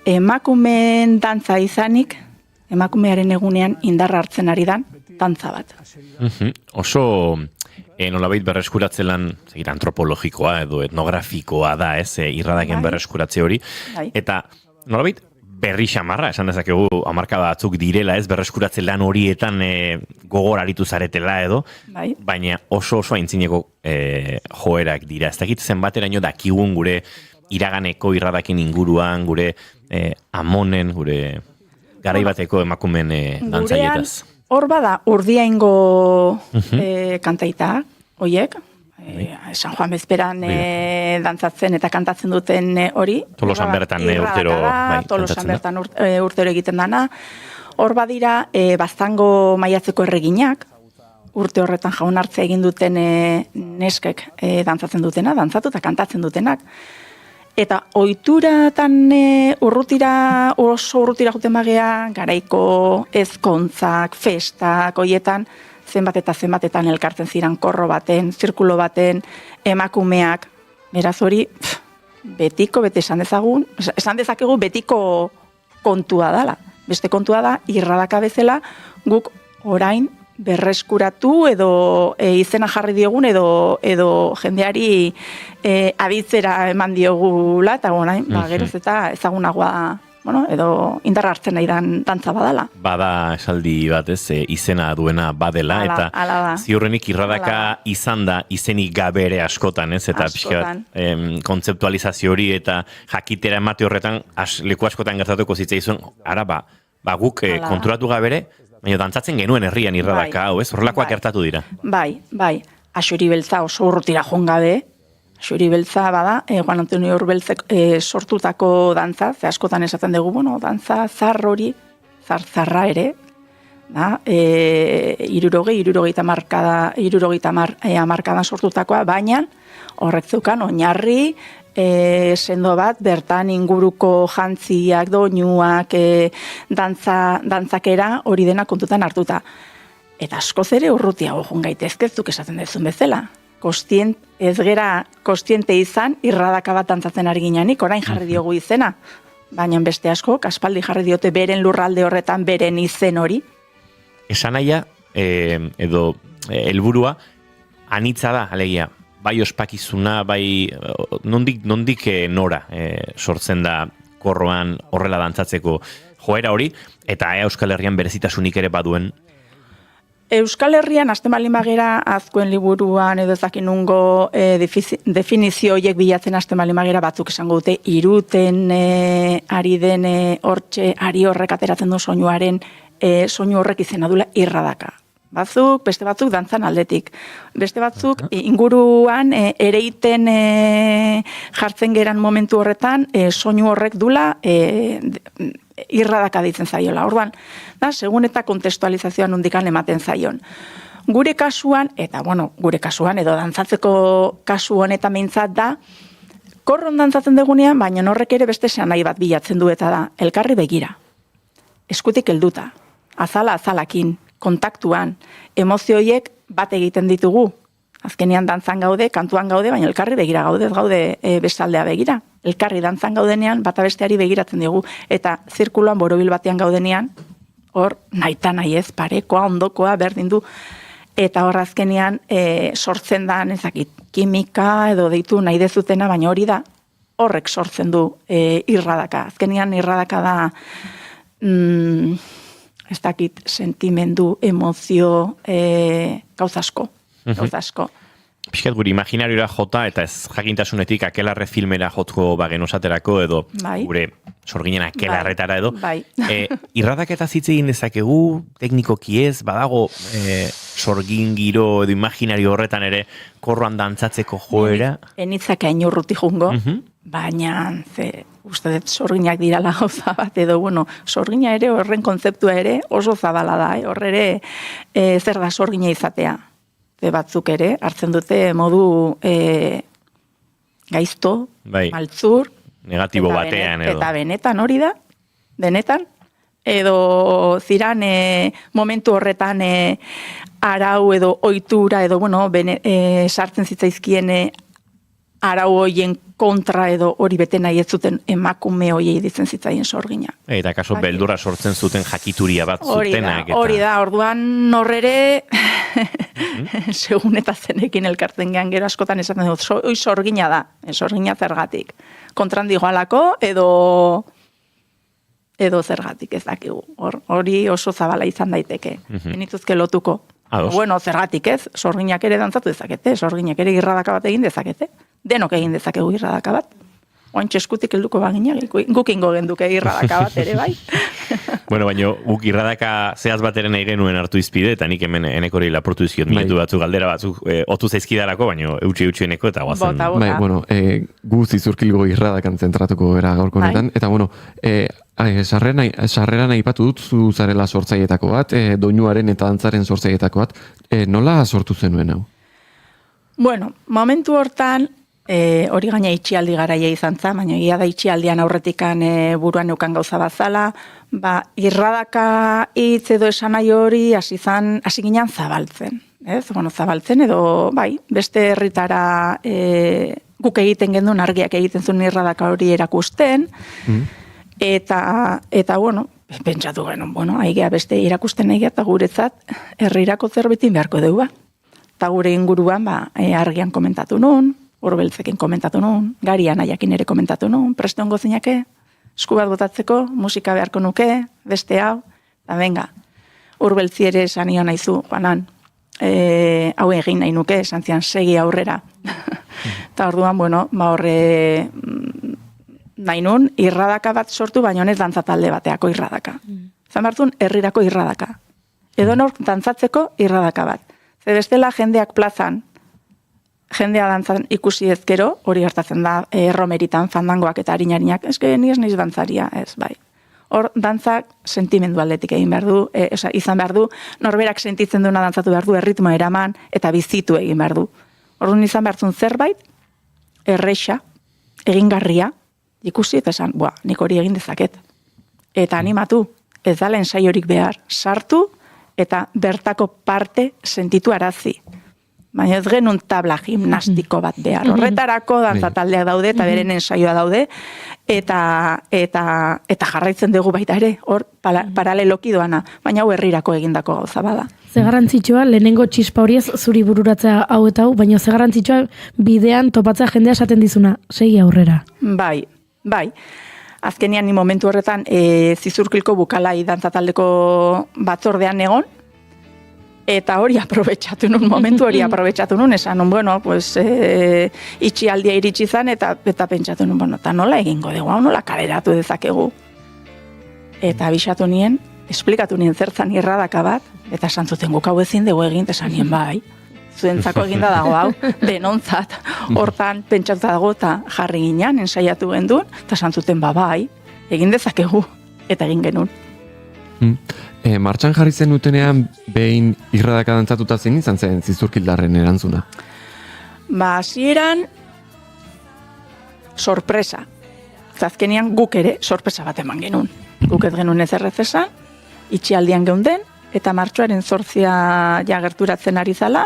emakumeen dantza izanik, emakumearen egunean indarra hartzen ari dan, dantza bat. Oso nolabait berreskuratze lan antropologikoa edo etnografikoa da, irradaken berreskuratze hori, eta nolabait berri xamarra, esan dezakegu hamarkada batzuk direla, ez berreskuratze lan horietan gogor aritu zaretela edo, Bai. baina oso aintzineko joerak dira. Ez dakit zenbateraino dakigun gure iraganeko irradakin inguruan, gure amonen, gure garaibateko emakumen dantzaietaz. Hor bada urdiaingo kantaita, hoiek, San Juan Bezperan dantzatzen eta kantatzen duten hori. Tolosan bertan urtero Tolosan bertan urtero egiten dana. Hor badira Baztango maiatzeko erreginak, urte horretan jaun hartzea egin duten neskek dantzatzen dutena, dantzatu eta kantatzen dutenak. Eta ohituratan oso urrutira juten bagea, garaiko ezkontzak, festak, hoietan, zenbatetan elkartzen ziren korro baten, zirkulo baten, emakumeak, beraz hori, bete esan dezakegu betiko kontua dala. Beste kontua da, irradaka bezala, guk orain berreskuratu edo izena jarri diogun edo jendeari abitzera eman diogula, eta orain, geroz eta ezagunagoa, edo indarra hartzen nahi dantza badala. Bada esaldi bat ez, izena duena badela, eta ziurrenik irradaka izan da izenik gabere askotan, ez? Eta pixkat, kontzeptualizazio hori eta jakitera emate horretan leku askotan gertatuko zitzaizun, ara guk konturatu gabere, baina dantzatzen genuen herrian irradaka hau, ez? Horrelakoak gertatu dira. Bai. Axuri beltza oso urrutira joan gabe, Axuri beltza bada, Juan Antonio Urbeltzek sortutako dantza, ze askotan esaten dugu, dantza zar hori, zarra ere, da, 60 hamarkadan sortutakoa, baina horrek zeukan oinarri sendo bat, bertan inguruko jantziak, doinuak, dantzakera hori dena kontutan hartuta. Eta askoz ere urrutiago joan gaitezke, zuk esaten dezun bezala. Ez gera kostiente izan, irradaka bat dantzatzen ari gineanik, orain jarri diogu izena. Baina beste asko, aspaldi jarri diote beren lurralde horretan beren izen hori. Esanaia, edo helburua anitza da, alegia, bai ospakizuna, bai nondik nora sortzen da korroan horrela dantzatzeko joera hori, eta Euskal Herrian berezitasunik ere baduen. Euskal Herrian, azten balin bagera, azkuen liburuan edo ezakinungo definizio horiek bilatzen azten balin bagera batzuk esango dute, iruten ari den hortxe, ari horrek ateratzen du soinuaren, soinu horrek izena dula irradaka. Beste batzuk dantzan aldetik. Beste batzuk inguruan ereiten jartzen geran momentu horretan soinu horrek dula irradaka ditzen zaiola. Orduan, segun eta kontestualizazioan nondikan ematen zaion. Gure kasuan, edo dantzatzeko kasu honetan behintzat da, korron dantzatzen degunean, baina horrek ere beste nahi bat bilatzen du eta da, elkarri begira. Eskutik helduta, azalakin, kontaktuan, emozioiek bat egiten ditugu. Azkenean dantzan gaude, kantuan gaude, baina elkarri begira gaude, ez gaude bestaldea begira. Elkarri dantzan gaudenean, bata besteari begiratzen digu. Eta zirkuloan borobil batean gaudenean, hor naita nahi ez, parekoa, ondokoa, berdin du. Eta hor azkenean sortzen da, ezakit, kimika edo deitu nahi dezutena, baina hori da, horrek sortzen du irradaka. Azkenean irradaka da, ez dakit, sentimendu, emozio, gauzasko. Piskat guri imaginariora jota eta ez jakintasunetik akelarre filmera jotko bagen osaterako edo gure sorginen akelarretara edo. Irradaketa hitz egin dezakegu, teknikoki ez, badago sorgin giro edo imaginario horretan ere korroan dantzatzeko joera. Enitzak hain urruti jungo, baina uste dut sorginak dirala gauza bat edo, sorgina ere horren kontzeptua ere oso zabala da, horre ere zer da sorgina izatea. Batzuk ere, hartzen dute modu gaizto, maltzur, negatibo batean edo. Eta benetan hori da, benetan, edo ziran momentu horretan arau edo ohitura edo, sartzen zitzaizkien arau hoien kontra edo hori bete nahi ez zuten emakume hoiei ditzen zitzaien sorgina. Eta kaso beldurra sortzen zuten jakituria bat zutenak. Hori da, orduan horrere segun eta zenekin elkartzen gehan gero askotan esaten dut, hoi sorgina da, sorgina zergatik. Kontran digoalako edo edo zergatik ez dakigu. Hori oso zabala izan daiteke. Benituzke lotuko. Bueno, zergatik ez, sorginak ere dantzatu dezakete, sorginak ere irradaka bat egin dezakete. Denok egin dezakegu irradaka bat. Ointxe eskutik helduko bagina, guk ingo genduke irradaka bat ere bai. Bueno, baina guk irradaka zehaz bateren nahi genuen hartu izpide, eta nik hemen enekori lapurtu izkiot minutu batzuk, galdera batzuk otu zaizkidarako, baina eutxi eneko eta guazen. Bai, bueno, gu zizurkilgo irradakan zentratuko era gaurko honetan, eta bueno, sarreran aipatu dut zu zarela sortzailetako bat, doinuaren eta dantzaren sortzailetako bat, nola sortu zenuen hau? Bueno, momentu hortan, hori gaina itxialdi garaia izan za, baina egia da itxialdian aurretikan buruan neukan gauza bazala, irradaka hitz edo esanai hori hasi ginen zabaltzen. Ez? Bueno, zabaltzen edo, bai, beste herritara guk egiten gendun, argiak egiten zuen irradaka hori erakusten, eta bueno, pentsatu genuen, bueno, aigea beste irakusten aigea eta guretzat herrirako zerbetin beharko dugu. Eta gure inguruan, argian komentatu nun, Urbeltzekin komentatu nun, Garian aiakin ere komentatu nun, preste ongo zinake, esku bat botatzeko, musika beharko nuke, beste hau, eta venga, Urbeltzi ere esan nio nahizu, banan, hau egin nahi nuke, esan zian segi aurrera. Eta orduan, bueno, horre nahi nun, irradaka bat sortu, baina honez dantzatalde bateako irradaka. Zan bartun, herrirako irradaka. Edo nor dantzatzeko irradaka bat. Ze bestela jendeak plazan, jendea dantzan ikusi ezkero, hori gertatzen da, romeritan, fandangoak eta harinarinak, eske ni ez naiz dantzaria, ez, bai. Hor, dantzak sentimendu aldetik egin behar du, izan behar du, norberak sentitzen duena dantzatu behar du, erritmo eraman, eta bizitu egin behar du. Orduan izan behar zuen zerbait, erreixa, egingarria, ikusi eta esan, nik hori egin dezaket. Eta animatu, ez da lehen saiorik behar, sartu, eta bertako parte sentitu arazi. Baina ez genuen tabla gimnastiko bat behar. Horretarako dantzataldeak daude eta beren ensaioa daude eta jarraitzen dugu baita ere, hor paraleloki doana, baina hau herrirako egindako gauza bada. Ze garrantzitsua, lehenengo txispa horiez zuri bururatzea hau eta hau, baina ze garrantzitsua bidean topatzea jendea esaten dizuna, segi aurrera. Bai. Azkenian ni momentu horretan zizurkilko bukalai dantzataldeko batzordean egon, eta hori aprobetxatu nun, momentu hori aprobetxatu nun, esan nun, bueno, pues, itxialdia iritsi zan, eta pentsatu nun, bueno, eta nola egingo dugu, hau nola kaleratu dezakegu. Eta abisatu nien, esplikatu nien zertzan irradaka bat, eta esan zuten guk hau ezin dugu egin, esan nien bai, zuentzako eginda dago hau, denontzat, hortan pentsatuta dago, eta jarri ginean, ensaiatu gendun, eta esan zuten bai, egin dezakegu, eta egin genuen. Martxan jarri zen utenean behin irradaka dantzatuta zein izan zen zizurkildarren erantzuna? Hasieran sorpresa. Azkenean guk ere sorpresa bat eman genuen. Guk ez genuen ez errezesan, itxialdian geunden, eta martxoaren 8 gerturatzen ari zala,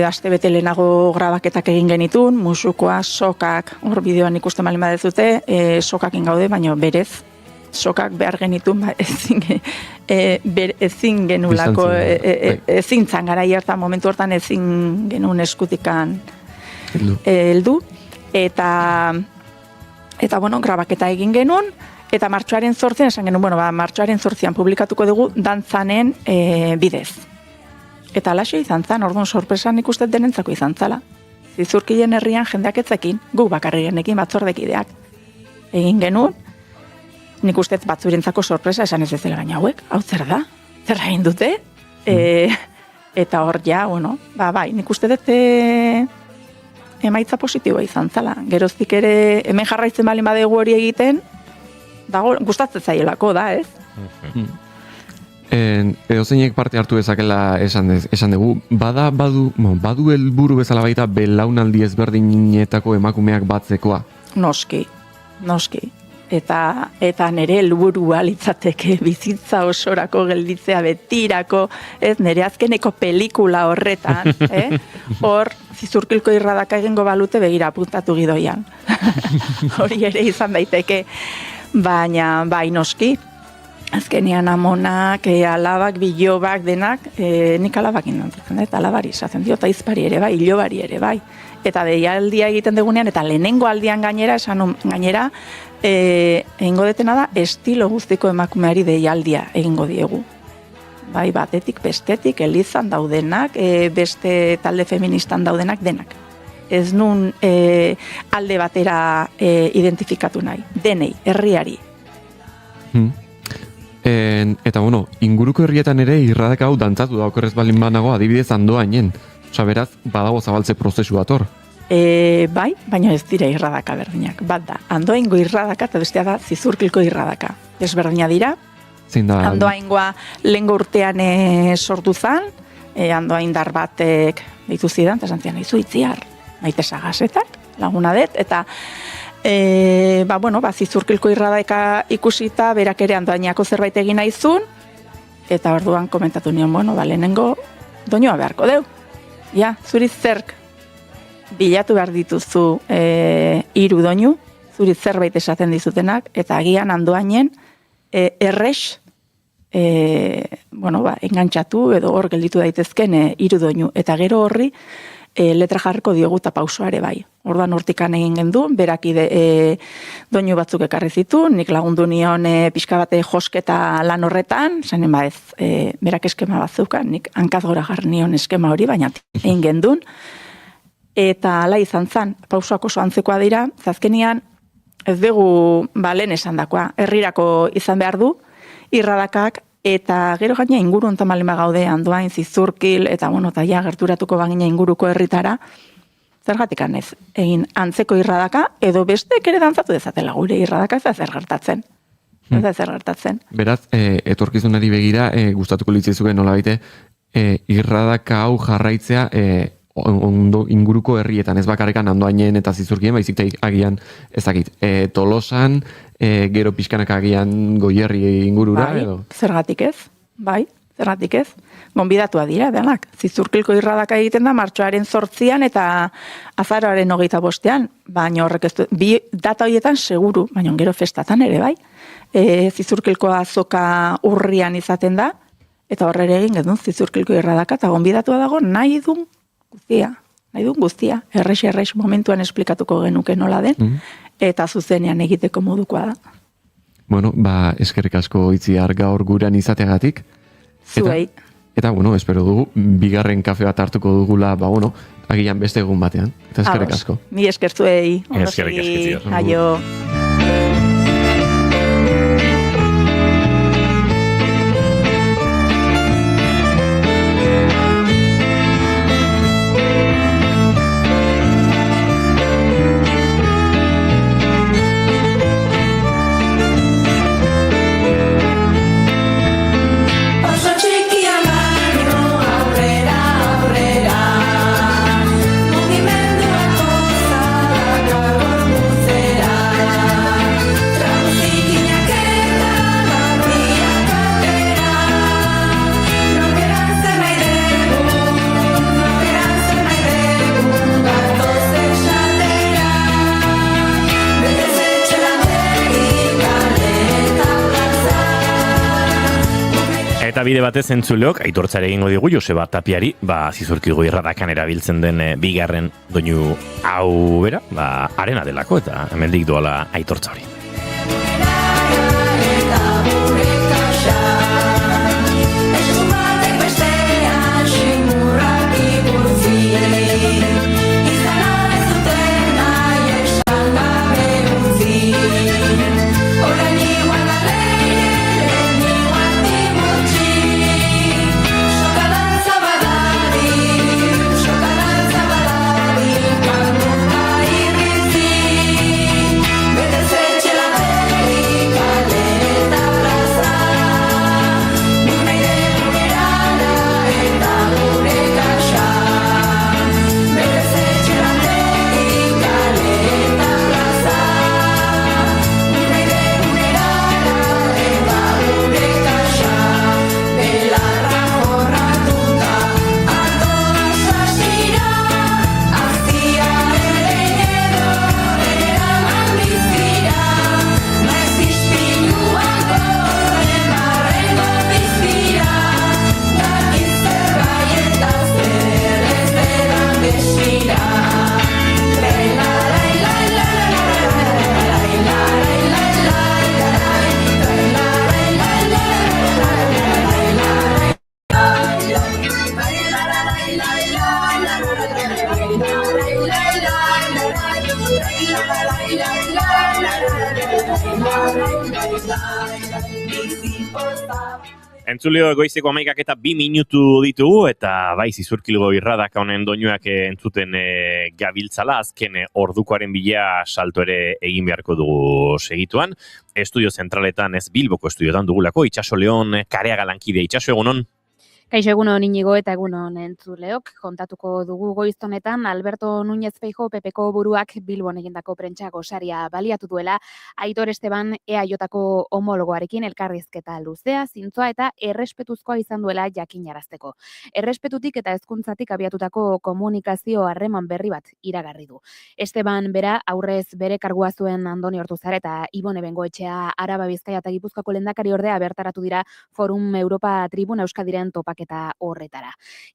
aste bete lehenago grabaketak egin genitun, musukoa, sokak, hor bideoan ikusten malin badezute, sokakin gaude, baina berez, sokak behar genitun, ezin genulako, ezin zan gara hartan, momentu hortan ezin genuen eskutikan heldu. Eta bueno, grabaketa egin genuen, eta martxoaren 8 esan genuen, bueno, martxoaren 8 publikatuko dugu dantzanen bidez. Eta alaxo izan zan, orduan sorpresan ikustet denentzako izan zala. Zizurkilen herrian jendeak etzekin, guk bakarrirenekin batzordekideak. Egin genuen, nik ustez batzurentzako sorpresa esan ez ezela baina hauek, hau zer da? Zer egin dute? Eta hor ja, bueno, bai, nik ustez emaitza positiboa izan zala. Geroztik ere, hemen jarraitzen balin badegu hori egiten, gustatzen zaielako da, ez? Eozeinek parte hartu dezakela esan dugu, badu helburu bezala baita belaunaldi ezberdinetako emakumeak batzekoa? Noski. Eta nire helburua litzateke bizitza osorako gelditzea betirako, ez nire azkeneko pelikula horretan, hor zizurkilko irradaka egingo balute begira apuntatu gidoian. Hori ere izan daiteke, baina bai noski, azkenean amonak, alabak, bilobak, denak, nik alabakin dantzatzen dut, alabari izaten dio, eta izpari ere bai, ilobari ere bai. Eta deialdia egiten dugunean, eta lehenengo aldian gainera, gainera, egingo detena da, estilo guztiko emakumeari deialdia egingo diegu. Bai, batetik, bestetik, elizan daudenak, beste talde feministan daudenak, denak. Ez nun alde batera identifikatu nahi, denei, herriari. Eta bueno, inguruko herrietan ere irradaka hau dantzatu da okerrez balin banago adibidez Andoainen. Osa beraz, badago zabaltze prozesu dator. Bai, baina ez dira irradaka berdinak. Bat da, Andoaingo irradaka eta bestea da Zizurkilko irradaka. Desberdina dira. Zein da? Andoaingoa lehengo urtean sortu zan, Andoaindar batek deitu zidan, eta zantzian nahizu itziar, maite sagasetak, laguna dut, eta Zizurkilko irradaka ikusita, berak ere Andoainako zerbait egin nahizun, eta orduan komentatu nion, lehenengo doinua beharko deu. Ja, zuri zerk bilatu behar dituzu 3 doinu, zuri zerbait esaten dizutenak, eta agian Andoainen errex engantxatu edo hor gelditu daitezken 3 doinu, eta gero horri letra jarriko diogu eta pausua ere bai. Orduan hortikan egin gendu, berak doinu batzuk ekarri zitu, nik lagundu nion pixka bate josketa lan horretan, zanen berak eskema bat zeukan, nik hankaz gora jarri nion eskema hori, baina egin gendun, eta ala izan zan, pausuak oso antzekoa dira, zazkenian ez dugu lehen esan dakoa, herrirako izan behar du, irradakak, eta gero gaina inguru ontan malima gaude, Andoain, Zizurkil, eta eta gerturatuko bagina inguruko herritara, zergatik anez, egin antzeko irradaka, edo bestek ere dantzatu dezatela gure irradaka, ez da zer gertatzen. Ez da zer gertatzen. Beraz, etorkizunari begira, gustatuko litzaizuke nolabait, irradaka hau jarraitzea ondo inguruko herrietan, ez bakarrekan Andoainen eta Zizurkien, baizik agian ezakit, Tolosan, gero pixkanak agian Goierri ingurura, edo? Zergatik ez, bai, zergatik ez. Gonbidatua dira, denak. Zizurkilko irradaka egiten da martxoaren 8an eta azaroaren 25an, baina horrek ez du, bi data horietan seguru, baina gero festatan ere, bai. Zizurkilko azoka urrian izaten da, eta horre egin gedun Zizurkilko irradaka, eta gonbidatua dago nahi dun guztia, errex momentuan esplikatuko genuke nola den, eta zuzenean egiteko modukoa da. Bueno, eskerrik asko Itziar gaur gurean izateagatik. Zuei. Eta, espero dugu, bigarren kafe bat hartuko dugula, agian beste egun batean. Eta eskerrik asko. Ni esker zuei. Eskerrik asko Itziar. Aio. Eta bide batez entzuleok, aitortzare egingo digu Joseba Tapiari, Zizurkilgo irradakan erabiltzen den bigarren doinu hau bera, arena delako, eta hemendik doala aitortza hori. Betezetxe Entzuleo goizeko 11 eta 2 minutu ditugu, eta bai zizurkilgo irradak honen doinuak entzuten gabiltzala, azken ordukoaren bila salto ere egin beharko dugu segituan. Estudio zentraletan, ez Bilboko estudiotan dugulako, Itxaso Leon Kareaga lankide. Itxaso, egunon? Kaixo, egunon Inigo eta egunon entzuleok. Kontatuko dugu goiztonetan Alberto Núñez Feijóo PPko buruak Bilbon egindako prentsa gosaria baliatu duela Aitor Esteban EAJko homologoarekin elkarrizketa luzea, zintzoa eta errespetuzkoa izan duela jakinarazteko. Errespetutik eta hezkuntzatik abiatutako komunikazio harreman berri bat iragarri du. Esteban bera aurrez bere kargua zuen Andoni Ortuzar eta Ibone Bengoetxea Araba Bizkaia eta Gipuzkoako lehendakari ordea bertaratu dira Forum Europa Tribuna Euskadiren topaketa horretara.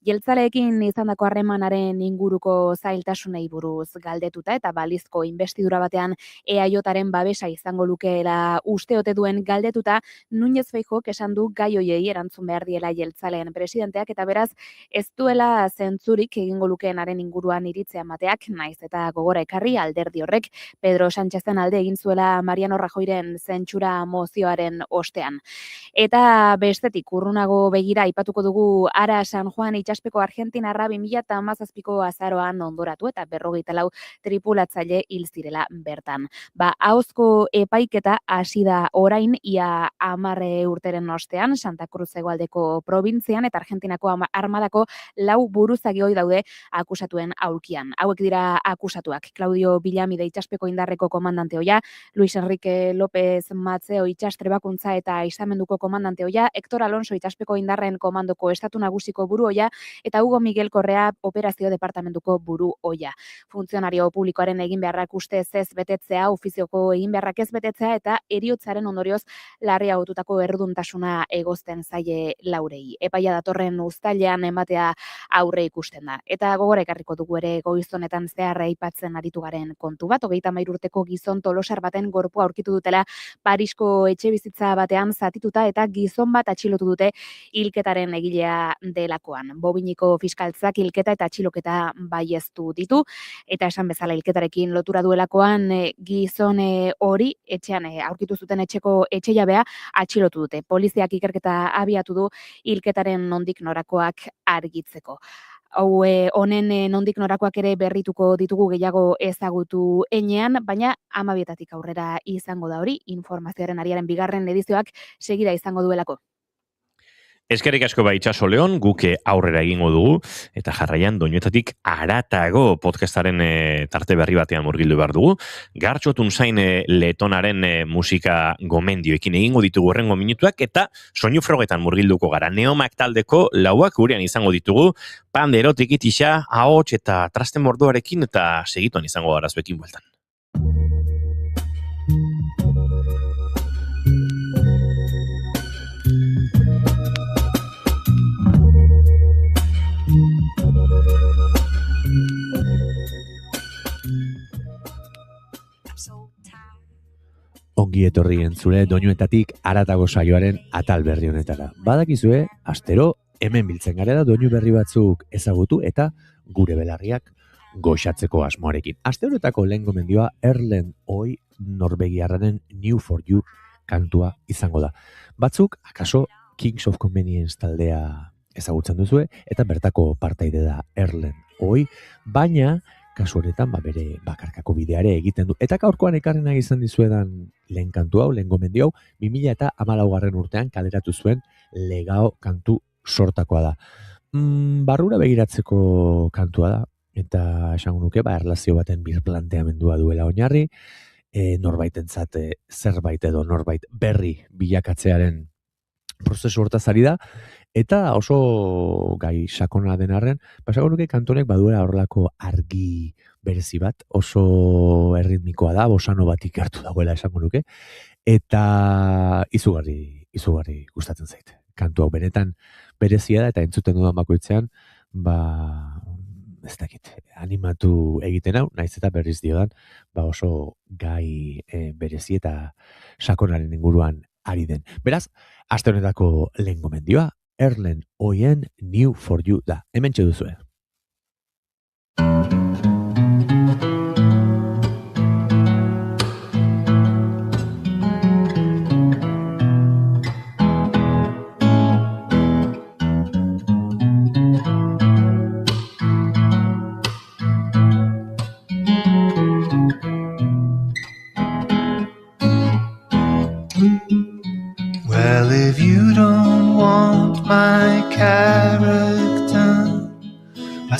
Jeltzaleekin izandako harremanaren inguruko zailtasunei buruz galdetuta eta balizko inbestidura batean EAJaren babesa izango lukeela uste ote duen galdetuta, Núñez Feijóok esan du gai hoiei erantzun behar diela jeltzaleen presidenteak eta beraz ez duela zentzurik egingo lukeenaren inguruan iritzea emateak, naiz eta gogora ekarri alderdi horrek Pedro Sánchezen alde egin zuela Mariano Rajoyren zentsura mozioaren ostean. Eta bestetik urrunago begira aipatuko dugu Ara San Juan itsaspeko Argentinarra 2017ko azaroan ondoratu eta 54 tripulatzaile hil zirela bertan. Ahozko epaiketa hasi da orain ia 10 urteren ostean Santa Cruz hegoaldeko probintzian eta Argentinako armadako 4 buruzagi daude akusatuen aulkian. Hauek dira akusatuak: Claudio Villamide itsaspeko indarreko komandante ohia, Luis Enrique López Matzeo itsastrebakuntza eta izamenduko komandante ohia, Héctor Alonso itsaspeko indarren komandoko estatu nagusiko buru ohia eta Hugo Miguel Correa operazio departamentuko buru ohia. Funtzionario publikoaren egin beharrak ustez ez betetzea, ofizioko egin beharrak ez betetzea eta heriotzaren ondorioz larriagotutako erruduntasuna egozten zaie laurei. Epaia datorren uztailean ematea aurre ikusten da. Eta gogora ekarriko dugu ere goizonetan zehar aipatzen aritu garen kontu bat, 33 urteko gizon tolosar baten gorpua aurkitu dutela Parisko etxebizitza batean zatituta eta gizon bat atxilotu dute hilketaren egilea delakoan. Bobiniko fiskaltzak hilketa eta atxiloketa baieztu ditu eta esan bezala hilketarekin lotura duelakoan gizon hori etxean aurkitu zuten etxeko etxejabea atxilotu dute. Poliziak ikerketa abiatu du hilketaren nondik norakoak argitzeko. Honen nondik norakoak ere berrituko ditugu gehiago ezagutu enean, baina 12 aurrera izango da hori, informazioaren ariaren 2. edizioak segida izango duelako. Eskerrik asko Itxaso Leon, guke aurrera egingo dugu, eta jarraian doinuetatik haratago podcastaren tarte berri batean murgildu behar dugu. Gartxotun zain letonaren musika gomendioekin egingo ditugu horrengo minutuak, eta soinu frogetan murgilduko gara. Neomak taldeko lauak gurean izango ditugu, panderotik itisa, ahots eta trasten mordoarekin, eta segituan izango gara zuekin bueltan. Ongi etorri entzule doinuetatik haratago saioaren atal berri honetara. Badakizue, astero hemen biltzen garela doinu berri batzuk ezagutu eta gure belarriak goxatzeko asmoarekin. Aste honetako lehen gomendioa Erlen Oi norvegiarraren New for You kantua izango da. Batzuk, akaso, Kings of Convenience taldea ezagutzen duzue, eta bertako partaide da Erlen Oi, baina kasu honetan bere bakarkako bideare egiten du. Eta gaurkoan ekarri nahi izan dizuedan lehen kantu hau, lehen gomendio hau, 2014 urtean kaleratu zuen Legao kantu sortakoa da. Barrura begiratzeko kantua da, eta esango nuke, erlazio baten birplanteamendua duela oinarri, norbaitentzat zerbait edo norbait berri bilakatzearen prozesu hortaz ari da, eta oso gai sakona den arren, esango nuke kantonek baduela horrelako argi berezi bat, oso erritmikoa da, bosano bat ikertu dagoela esango nuke, eta izugarri gustatzen zait. Kantu hau benetan berezia da, eta entzuten dudan bakoitzean, ez dakit, animatu egiten hau, naiz eta berriz diodan, oso gai berezi eta sakonaren inguruan ari den. Beraz, aste honetako lehen gomendioa, Erlen Oien New for You da. Hementxe duzue.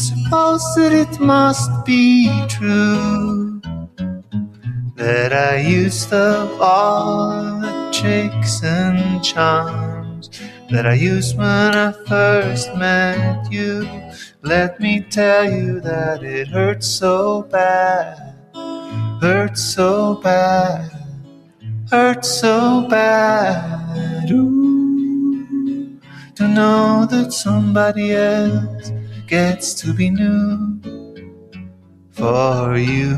suppose that it must be true that I used up all the tricks and charms that I used when I first met you. Let me tell you that it hurts so bad, hurts so bad, hurts so bad. Ooh, to know that somebody else gets to be new for you.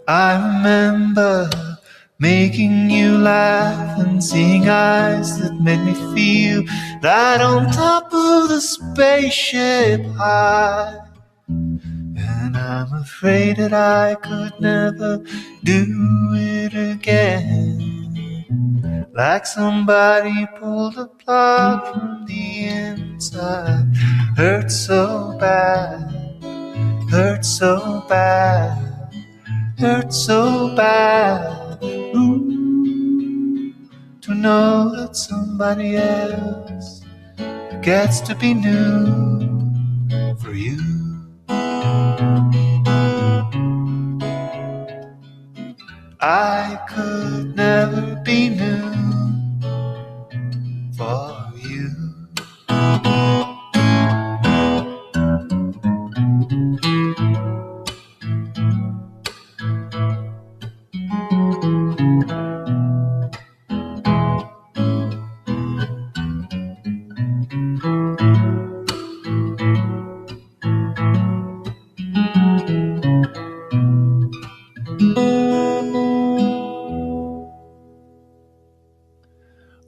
I remember making you laugh and seeing eyes that made me feel right on top of the spaceship high. And I'm afraid that I could never do it again. Like somebody pulled the plug from the inside. Hurts so bad, hurts so bad, hurts so bad. Ooh, to know that somebody else gets to be new for you. I could never be new for you.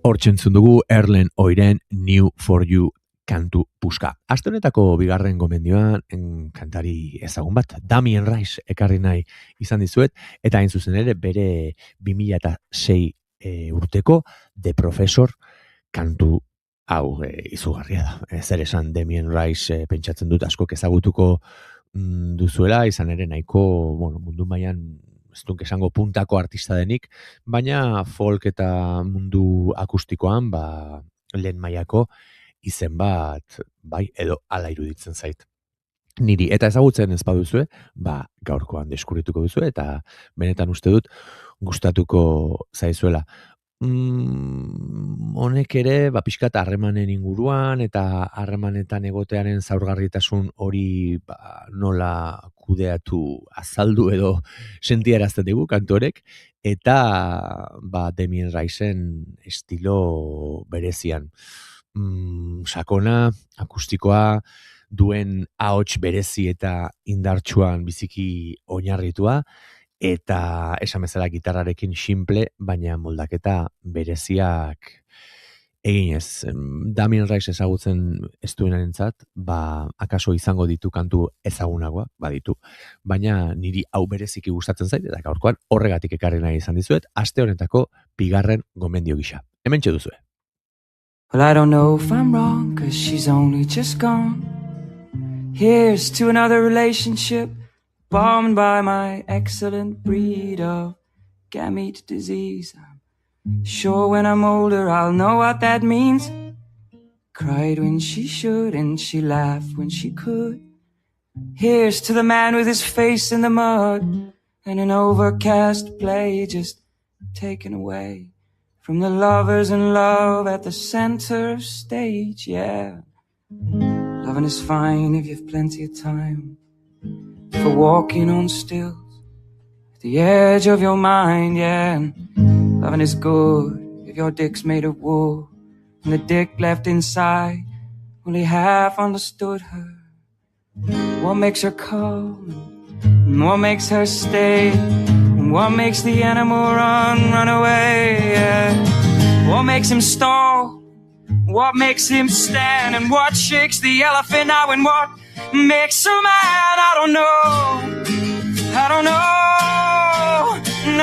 Hortzentzun dugu Erlen Oiren New for You kantu puska. Aste honetako bigarren gomendioan kantari ezagun bat, Damien Rice ekarri nahi izan dizuet, eta hain zuzen ere bere 2006 urteko The Professor kantu hau izugarria da. Zer esan Damien Rice pentsatzen dut askok ezagutuko duzuela, izan ere nahiko mundu mailan ez duk esango puntako artista denik, baina folk eta mundu akustikoan lehen mailako izen bat, bai, edo ala iruditzen zait. Niri, eta ezagutzen ez baduzue, gaurkoan deskubrituko duzue, eta benetan uste dut gustatuko zaizuela. Honek ere, pixkat harremanen inguruan, eta harremanetan egotearen zaurgarritasun hori nola kudeatu azaldu edo sentiarazten dugu kantorek, eta Damien Riceen estilo berezian. Sakona, akustikoa, duen ahots berezi eta indartsuan biziki oinarritua, eta esan bezala gitarrarekin simple, baina moldaketa bereziak eginez. Damien Rice ezagutzen ez duenarentzat, akaso izango ditu kantu ezagunagoa, baditu, baina niri hau bereziki gustatzen zait, eta gaurkoan horregatik ekarri nahi izan dizuet, aste honetako bigarren gomendio gisa. Hementxe duzue. Well, I don't know if I'm wrong, 'cause she's only just gone. Here's to another relationship bombed by my excellent breed of gamete disease. I'm sure when I'm older I'll know what that means. Cried when she should and she laughed when she could. Here's to the man with his face in the mud and an overcast play just taken away from the lovers in love at the center stage, yeah. Loving is fine if you've plenty of time for walking on stills at the edge of your mind, yeah. And loving is good if your dick's made of wool and the dick left inside only half understood her. What makes her come and what makes her stay? And what makes the animal run away, yeah. What makes him stall? What makes him stand? And what shakes the elephant out? And what makes a man? I don't know. I don't know.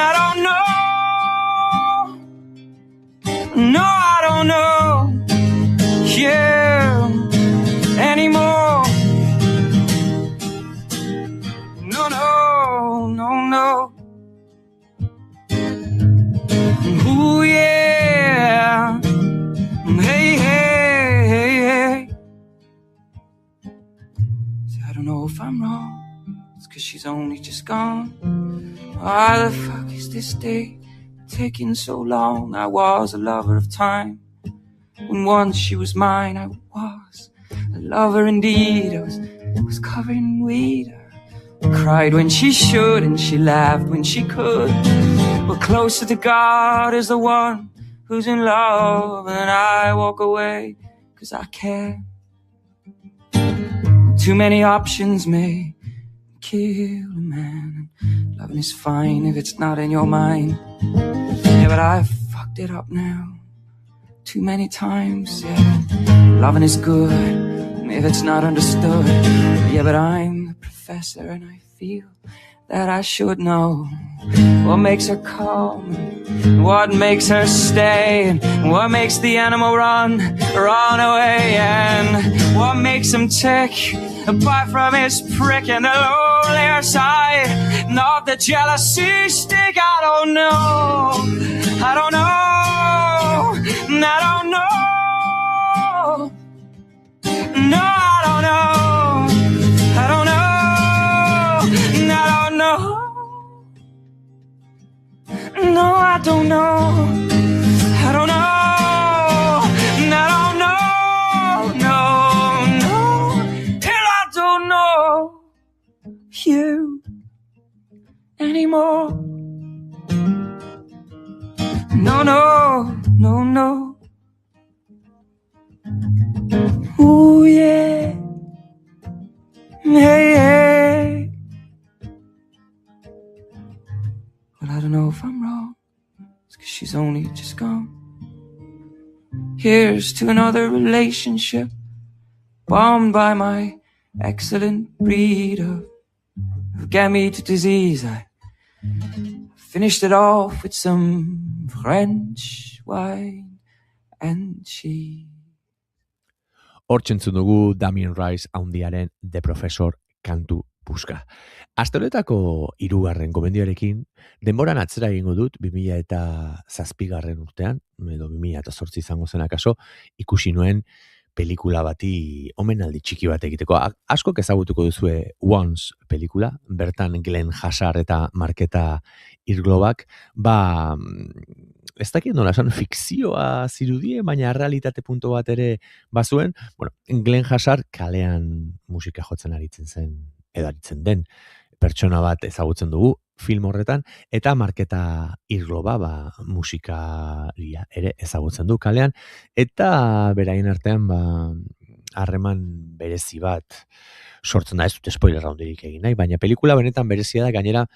I don't know. she's only just gone. Why the fuck is this day taking so long? I was a lover of time. When once she was mine, I was a lover indeed. I was covered in weed. I cried when she should, and she laughed when she could. But closer to God is the one who's in love, and I walk away 'cause I can't. Too many options may kill a man. Loving is fine if it's not in your mind. Yeah, but I've fucked it up now too many times, yeah. Loving is good if it's not understood. Yeah, but I'm the professor and I feel that I should know what makes her calm, and what makes her stay, and what makes the animal run away, and what makes him tick apart from his prick, and the lonelier side, not the jealousy stick. I don't know, I don't know, I don't know. No, I don't know, I don't know, I don't know. No, I don't know, I don't know, I don't know, no, no. And I don't know you anymore. No, no, no, no. Ooh, yeah. Hey, hey. Well, I don't know if I'm wrong. It's 'cause she's only just gone. Here's to another relationship bombed by my excellent breed of gamete disease. I finished it off with some French wine and cheese. Hortzentzun dugu Damien Rice handiaren The Professor kantu puska. Aste honetako 3. gomendioarekin denboran atzera egingo dut 2007 urtean, edo 2008 izango zen akaso, ikusi nuen pelikula bati omenaldi txiki bat egiteko. Askok ezagutuko duzue Once pelikula, bertan Glenn Hassard eta Marketa Irglobak, ez dakit nola esan, fikzioa zirudie, baina realitate punto bat ere bazuen. Bueno, Glenn Hassard kalean musika jotzen aritzen den pertsona bat ezagutzen dugu film horretan, eta Marketa Irgloba musikaria ere ezagutzen du kalean, eta beraien artean harreman berezi bat sortzen da, ez dut spoiler handirik egin nahi, baina pelikula benetan berezia da, gainera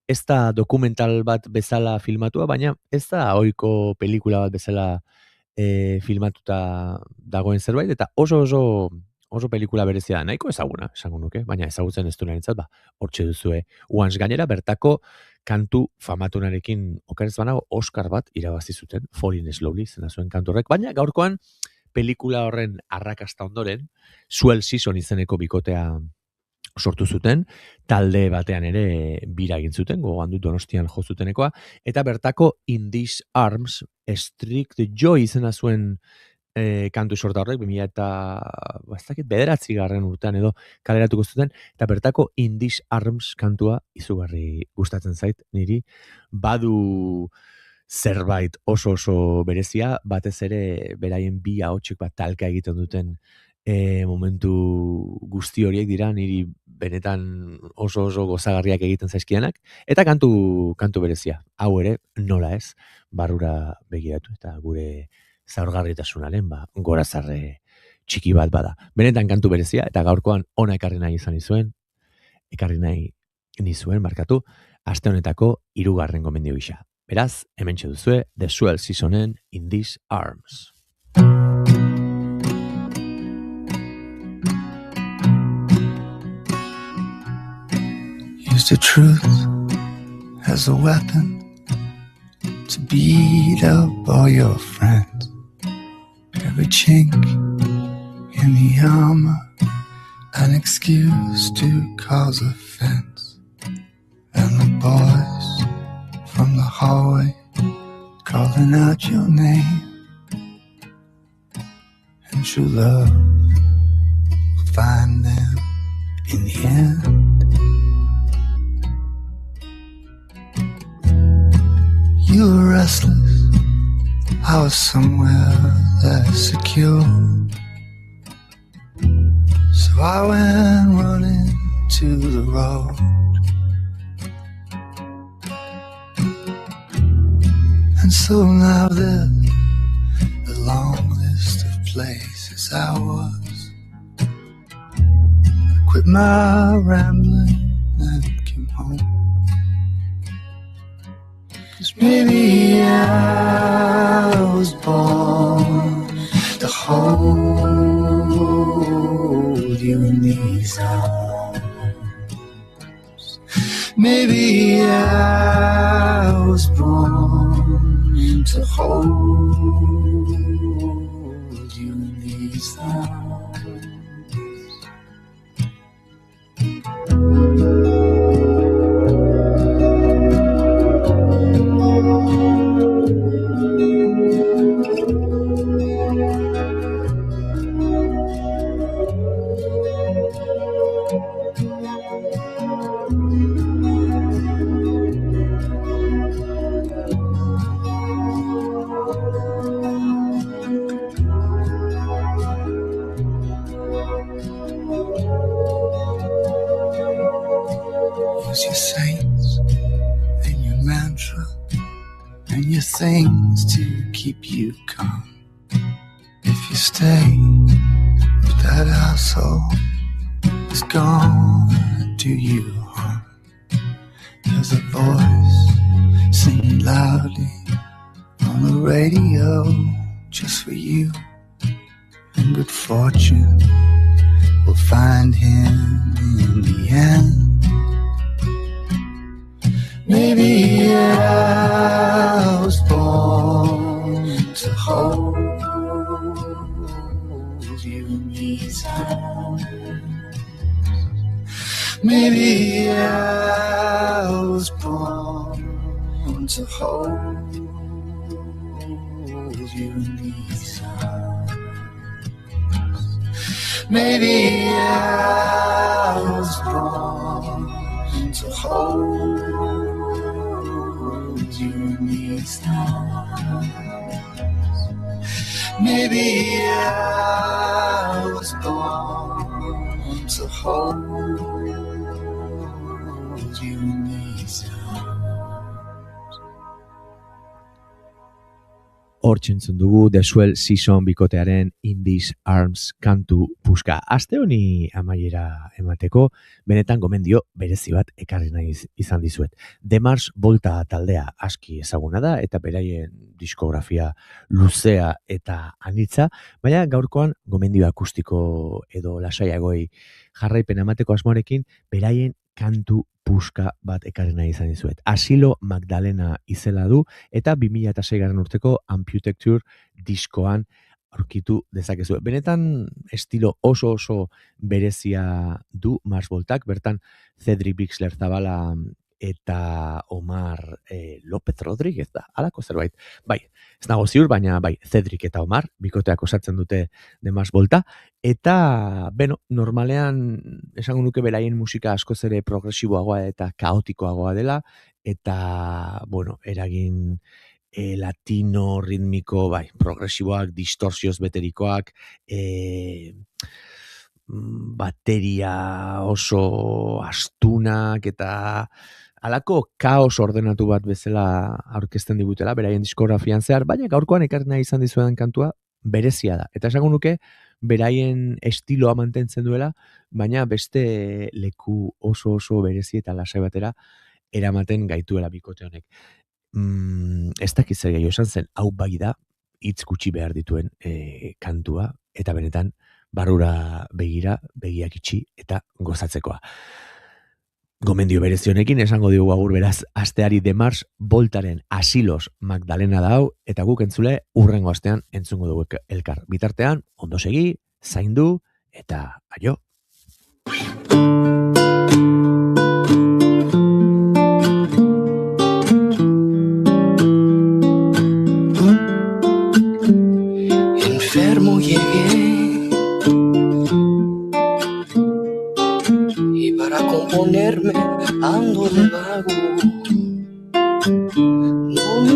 ez da dokumental bat bezala filmatua, baina ez da ohiko pelikula bat bezala filmatuta dagoen zerbait, eta oso pelikula berezia da, nahiko ezaguna, esango nuke, baina ezagutzen ez duenarentzat, hortxe duzue Once, gainera bertako kantu famatunarekin okerez banago Oscar bat irabazi zuten, Falling Slowly zena zuen kantu horrek, baina gaurkoan pelikula horren arrakasta ondoren, Swell Season izeneko bikotea sortu zuten, talde batean ere bira egin zuten, gogoan dut Donostian jo zutenekoa, eta bertako In These Arms, Strict Joy izena zuen kantu sorta horrek, 2009 urtean edo kaleratuko zuten, eta bertako In These Arms kantua izugarri gustatzen zait niri, badu zerbait oso berezia, batez ere beraien bi ahotsek bat talka egiten duten momentu guzti horiek dira niri benetan oso gozagarriak egiten zaizkianak, eta kantu berezia, hau ere nola ez, barrura begiratu eta gure zaurgarritasunaren gorazarre txiki bat bada. Benetan kantu berezia, eta gaurkoan ona ekarri nahi nizuen, markatu, aste honetako 3. gomendio gisa. Beraz, hementxe duzue, The Swell Seasonen In These Arms. Use the truth as a weapon to beat up all your friends. Every chink in the armor, an excuse to cause offense. And the boys from the hallway calling out your name. And true love will find them in the end. You were restless, I was somewhere less secure. So I went running to the road. And so now there's a long list of places I was. I quit my rambling and came home. 'Cause maybe I was born to hold you in these arms. Maybe I was born to hold you in these arms. Use your saints and your mantra and your things to keep you calm. If you stay, if that asshole is gonna do you harm. There's a voice singing loudly on the radio just for you. And good fortune will find him in the end. Maybe I was born to hold you in these arms. Maybe I was born to hold you in these arms. Maybe I was born to hold you in these arms. Maybe I was born to hold you in these arms. Hortxe entzun dugu The Swell Season bikotearen In These Arms kantu puska. Aste honi amaiera emateko, benetan gomendio berezi bat ekarri nahi izan dizuet. The Mars Volta taldea aski ezaguna da, eta beraien diskografia luzea eta anitza, baina gaurkoan gomendio akustiko edo lasaiagoi jarraipen emateko asmoarekin, beraien kantu puska bat ekarri nahi izan dizuet. Asilo Magdalena izela du, eta 2006 urteko Amputecture diskoan aurkitu dezakezu. Benetan estilo oso berezia du Mars Voltak, bertan Cedric Bixler Zabala eta Omar López Rodríguez da, halako zerbait. Bai, ez nago ziur, baina bai, Cedric eta Omar bikoteak osatzen dute The Mars Volta, eta, normalean esango nuke beraien musika askoz ere progresiboagoa eta kaotikoagoa dela, eta, eragin latino, ritmiko, bai, progresiboak, distorsioz beterikoak, bateria oso astunak, eta halako kaos ordenatu bat bezala aurkezten digutela, beraien diskografian zehar, baina gaurkoan ekarri nahi izan dizuedan kantua berezia da. Eta esango nuke, beraien estiloa mantentzen duela, baina beste leku oso berezi eta lasai batera eramaten gaituela bikote honek. Ez dakiz zer gehiago esan zen, hau bai da, hitz gutxi behar dituen kantua, eta benetan barrura begira, begiak itxi eta gozatzekoa. Gomendio berezi honekin esango diogu agur beraz asteari The Mars Voltaren Asilos Magdalena da hau, eta guk entzule hurrengo astean entzungo dugu elkar. Bitartean, ondo segi, zaindu eta aio. Enfermo llegué y para componerme ando de vago. No me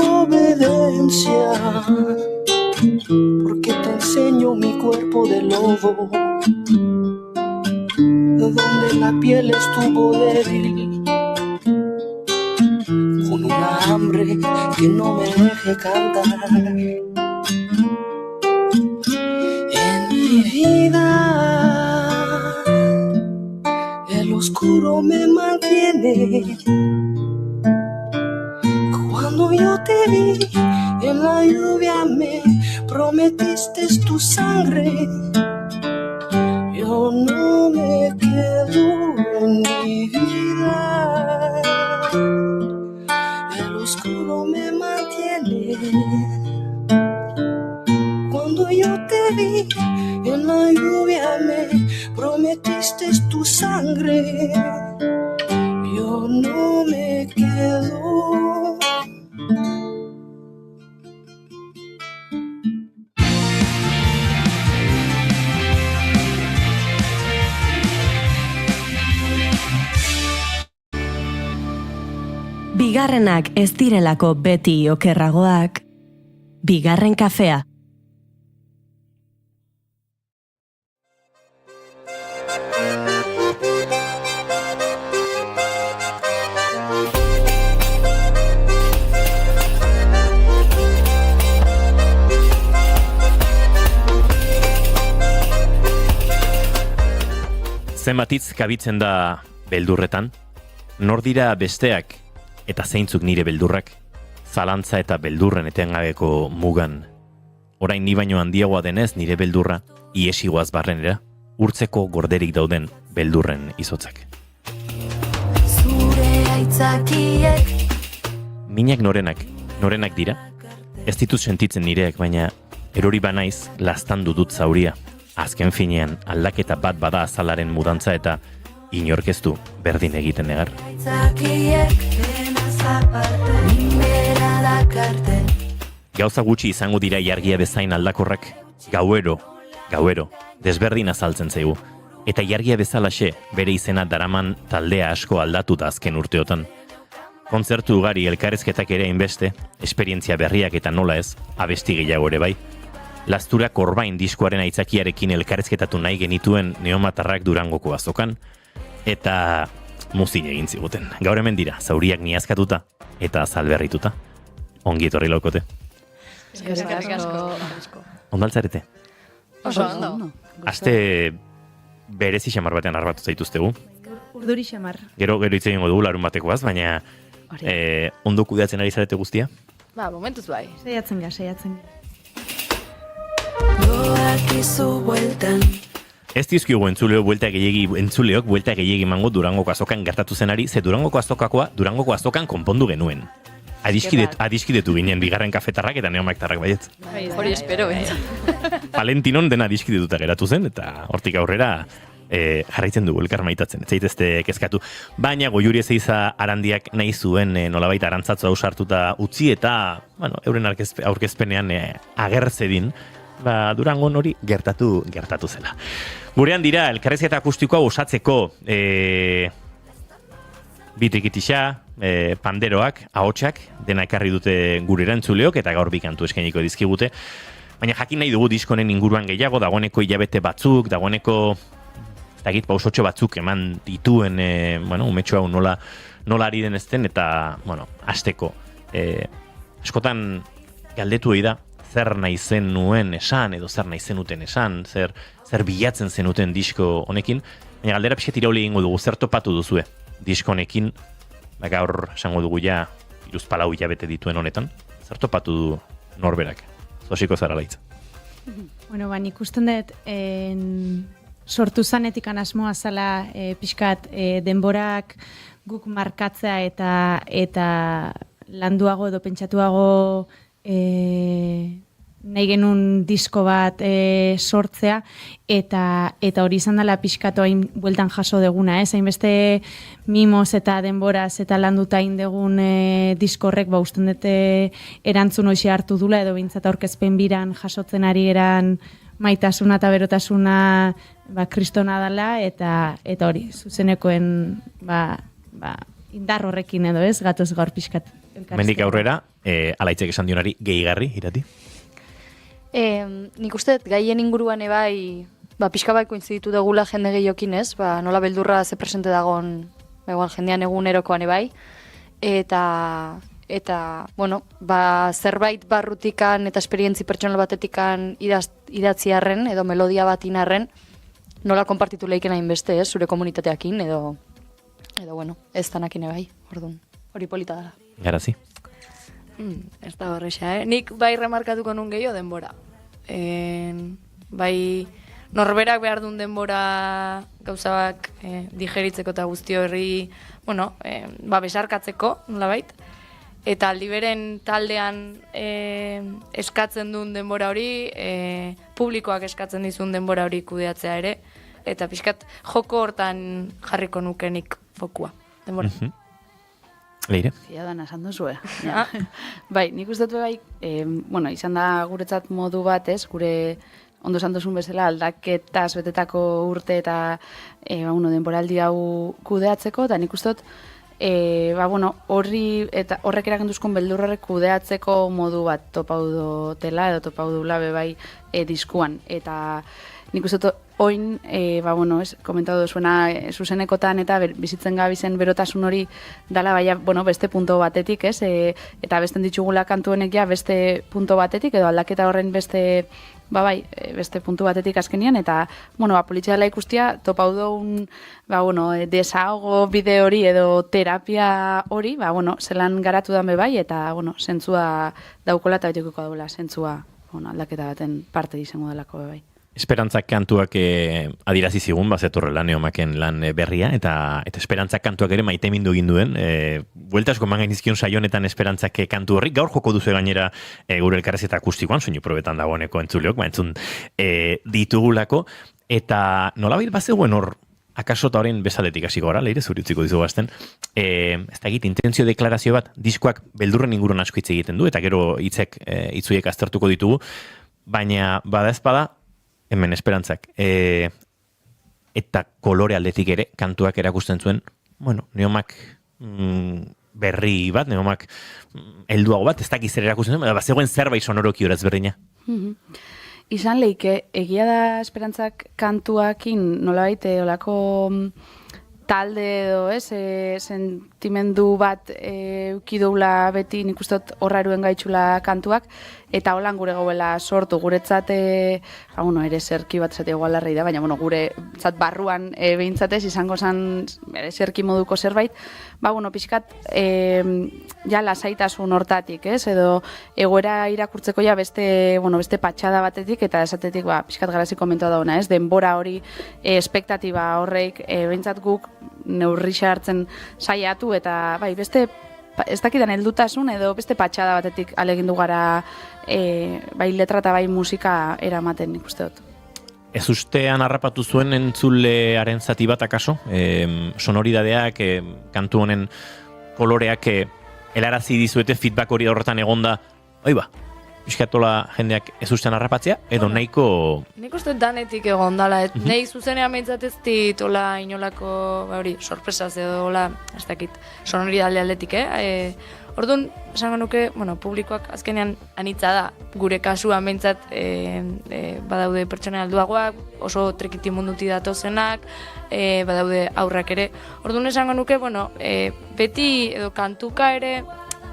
obediencia, porque te enseño mi cuerpo de lobo, donde la piel estuvo débil, con una hambre que no me deje cantar. En mi vida el oscuro me mantiene. Cuando yo te vi en la lluvia me prometiste tu sangre. Yo no me quedo en mi vida. El oscuro me mantiene. Cuando yo te vi en la lluvia me prometiste tu sangre. Yo no me quedo. Bigarrenak ez direlako beti okerragoak, bigarren kafea. Zenbatitz kabitzen da beldurretan, nor dira besteak eta zeintzuk nire beldurrak, zalantza eta beldurren etengabeko mugan. Orain ni baino handiagoa denez nire beldurra, iesigoaz barrenera, urtzeko gorderik dauden beldurren izotzak. Zure aitzakiek Minak norenak dira, ez ditut sentitzen nireak, baina erori banaiz laztandu dut zauria. Azken finean aldaketa bat bada azalaren mudantza eta inorkeztu berdin egiten negar. Gauza gutxi izango dira jargia bezain aldakorrak, gauero, desberdin azaltzen zaigu. Eta jargia bezalaxe bere izena daraman taldea asko aldatu da azken urteotan. Kontzertu ugari elkarrezketak ere inbeste, esperientzia berriak eta nola ez, abesti gehiago ere bai. Lastura Korbain diskoaren aitzakiarekin elkarrezketatu nahi genituen neomatarrak Durangoko azokan, eta muzin egin ziguten. Gaur hemen dira, zauriak niazkatuta eta azalberrituta. Ongi etorri laukote. Eskerrik asko. Ondaltzarete? Oso ondo. Aste berezi xamar batean arbatu zaituztegu. Urduri xamar. Gero hitz egingo dugu larun batekoaz, baina ondo kudeatzen ari zarete guztia? Momentuz bai. Saiatzen ga. doakizu bueltan. Ez dizkigu entzuleok buelta gehiegi mango Durangoko azokan gertatu zenari, ze Durangoko azokan konpondu genuen. Adiskidetu ginen bigarren kafetarrak eta neomaktarrak baiet. Hori espero, Valentinon dena adiskidetuta geratu zen, eta hortik aurrera jarraitzen dugu elkar maitatzen, ez zaitezte kezkatu. Baina Goiuri Ezeiza Arandiak nahi zuen nolabait arantzatzu hau sartuta utzi eta, euren aurkezpenean agertzedin, Durangon hori gertatu zela. Gurean dira, elkarrezketa akustikoa osatzeko bitrikitixa, panderoak, ahotsak, dena ekarri dute gure erantzuleok eta gaur bikantu eskainiko dizkigute. Baina jakin nahi dugu diskonen inguruan gehiago, dagoeneko hilabete batzuk, dagoeneko pausotxo batzuk eman dituen, umetxo hau nola ari den ezten, eta, hasteko. Askotan galdetu da, zer nahi zen nuen esan, edo zer nahi zenuten esan, zer bilatzen zenuten disko honekin, baina galdera pixet irauli egingo dugu, zer topatu duzue disko honekin, gaur esango dugu ja, 3-4 hilabete dituen honetan, zer topatu du norberak, zosiko zara laitza. Nik usten dut, sortu zanetik asmoa zala pixkat denborak guk markatzea eta landuago edo pentsatuago nahi genuen disko bat sortzea eta hori izan dela pixkatu hain bueltan jaso deguna, hainbeste mimos eta denboraz eta landuta hain degun diskorrek usten dute erantzun hoxe hartu dula edo bintzat aurkezpen biran jasotzen ari eran maitasuna eta berotasuna kristona dela eta hori zuzenekoen indar horrekin edo ez, gatoz gaur pixkat. Mendik aurrera, alaitzek esan dionari gehigarri, Irati? Nik uste, gaien inguruan ebai, pixka bat kointziditu degula jende gehiokin ez, nola beldurra ze presente dagon, igual jendean egunerokoan ebai, eta bueno, zerbait barrutikan eta esperientzi pertsonal batetikan idatzi arren, edo melodia bat inarren, nola konpartitu lehiken hainbeste, ez, zure komunitateakin, edo bueno, ez danakin ebai, orduan, hori polita dela. Garazi? Ez da horreixa, Nik bai remarkatuko nun gehiago denbora. Bai, norberak behar duen denbora gauzak digeritzeko eta guzti horri, bueno, besarkatzeko, nolabait. Eta aldiberen taldean eskatzen duen denbora hori, publikoak eskatzen dizun denbora hori kudeatzea ere, eta pixkat joko hortan jarriko nukenik fokua, denbora. Leire? Ziadan esan duzu, Bai, nik uste dut bai, bueno, izan da guretzat modu bat, gure ondo esan duzun bezala aldaketaz betetako urte eta denboraldi hau kudeatzeko, eta nik uste dut horri eta horrek eragen duzkun beldurrarek kudeatzeko modu bat topau dutela edo topau dula bebai diskuan. Eta nik uste dut oin, komentatu duzuena zuzenekotan eta bizitzen gabizen berotasun hori dala beste punto batetik, eta besten ditugula kantuenek ja beste punto batetik edo aldaketa horren beste beste puntu batetik azkenian, eta, politxea dela ikustia, topau dugun, desahogo bide hori edo terapia hori, zelan garatu dan bebai, eta, zentzua daukola eta betikuko daula, zentzua, aldaketa baten parte izango delako bebai. Esperantzak kantuak adirazi zigun, bazetorrela Neomaken lan berria, eta Esperantzak kantuak ere maite mindu egin duen. Buelta asko mangain izkion saionetan Esperantzak kantu horrik, gaur joko duzu gainera gure elkarrezeta akustikoan, soinu probetan dagoeneko entzuleok, entzun ditugulako, eta nolabait bazegoen hor, akaso eta horren bezaletik hasiko gara, Leire, zuri utziko dizu bazten, ez da egit, intentzio deklarazio bat, diskoak beldurren inguruan asko hitz egiten du, eta gero hitzuiek aztertuko ditugu, baina bada ezpada, hemen Esperantzak, eta kolore aldetik ere, kantuak erakusten zuen, Neomak berri bat, Neomak helduago bat, ez dakiz ere erakusten zuen, zegoen zerbait sonoroki horaz berdina. Izan leike, egia da Esperantzak kantuakin nolabait olako talde edo, sentimendu bat eukidoula beti nik ustot horraruen gaitxula kantuak, eta holan gure gauela sortu, guretzat, ere zerki bat zate igualarrei da, baina guretzat barruan behintzatez izango zen zerki moduko zerbait, pixkat ja lasaitasun hortatik, edo egoera irakurtzeko ja beste patxada batetik, eta esatetik pixkat garazi komentua dauna, denbora hori, espektatiba horreik, behintzat guk neurrixa hartzen saiatu, eta beste ez dakidan heldutasun edo beste patxada batetik alegindu gara bai letra eta bai musika eramaten ikuste dut. Ez ustean harrapatu zuen entzulearen zati bat akaso? Sonoridadeak, kantu honen koloreak helarazi dizuete feedback hori horretan egonda, piskatola jendeak ez ustean harrapatzea, edo nahiko... Nik uste danetik egon dala, nahi zuzenean behintzat ez ditola inolako, sorpresaz edo, ez dakit, sonoridade aldetik, Orduan, esango nuke, publikoak azkenean anitza da, gure kasuan behintzat badaude pertsona alduagoak, oso trekiti munduti datozenak, badaude aurrak ere. Orduan, esango nuke, beti edo kantuka ere,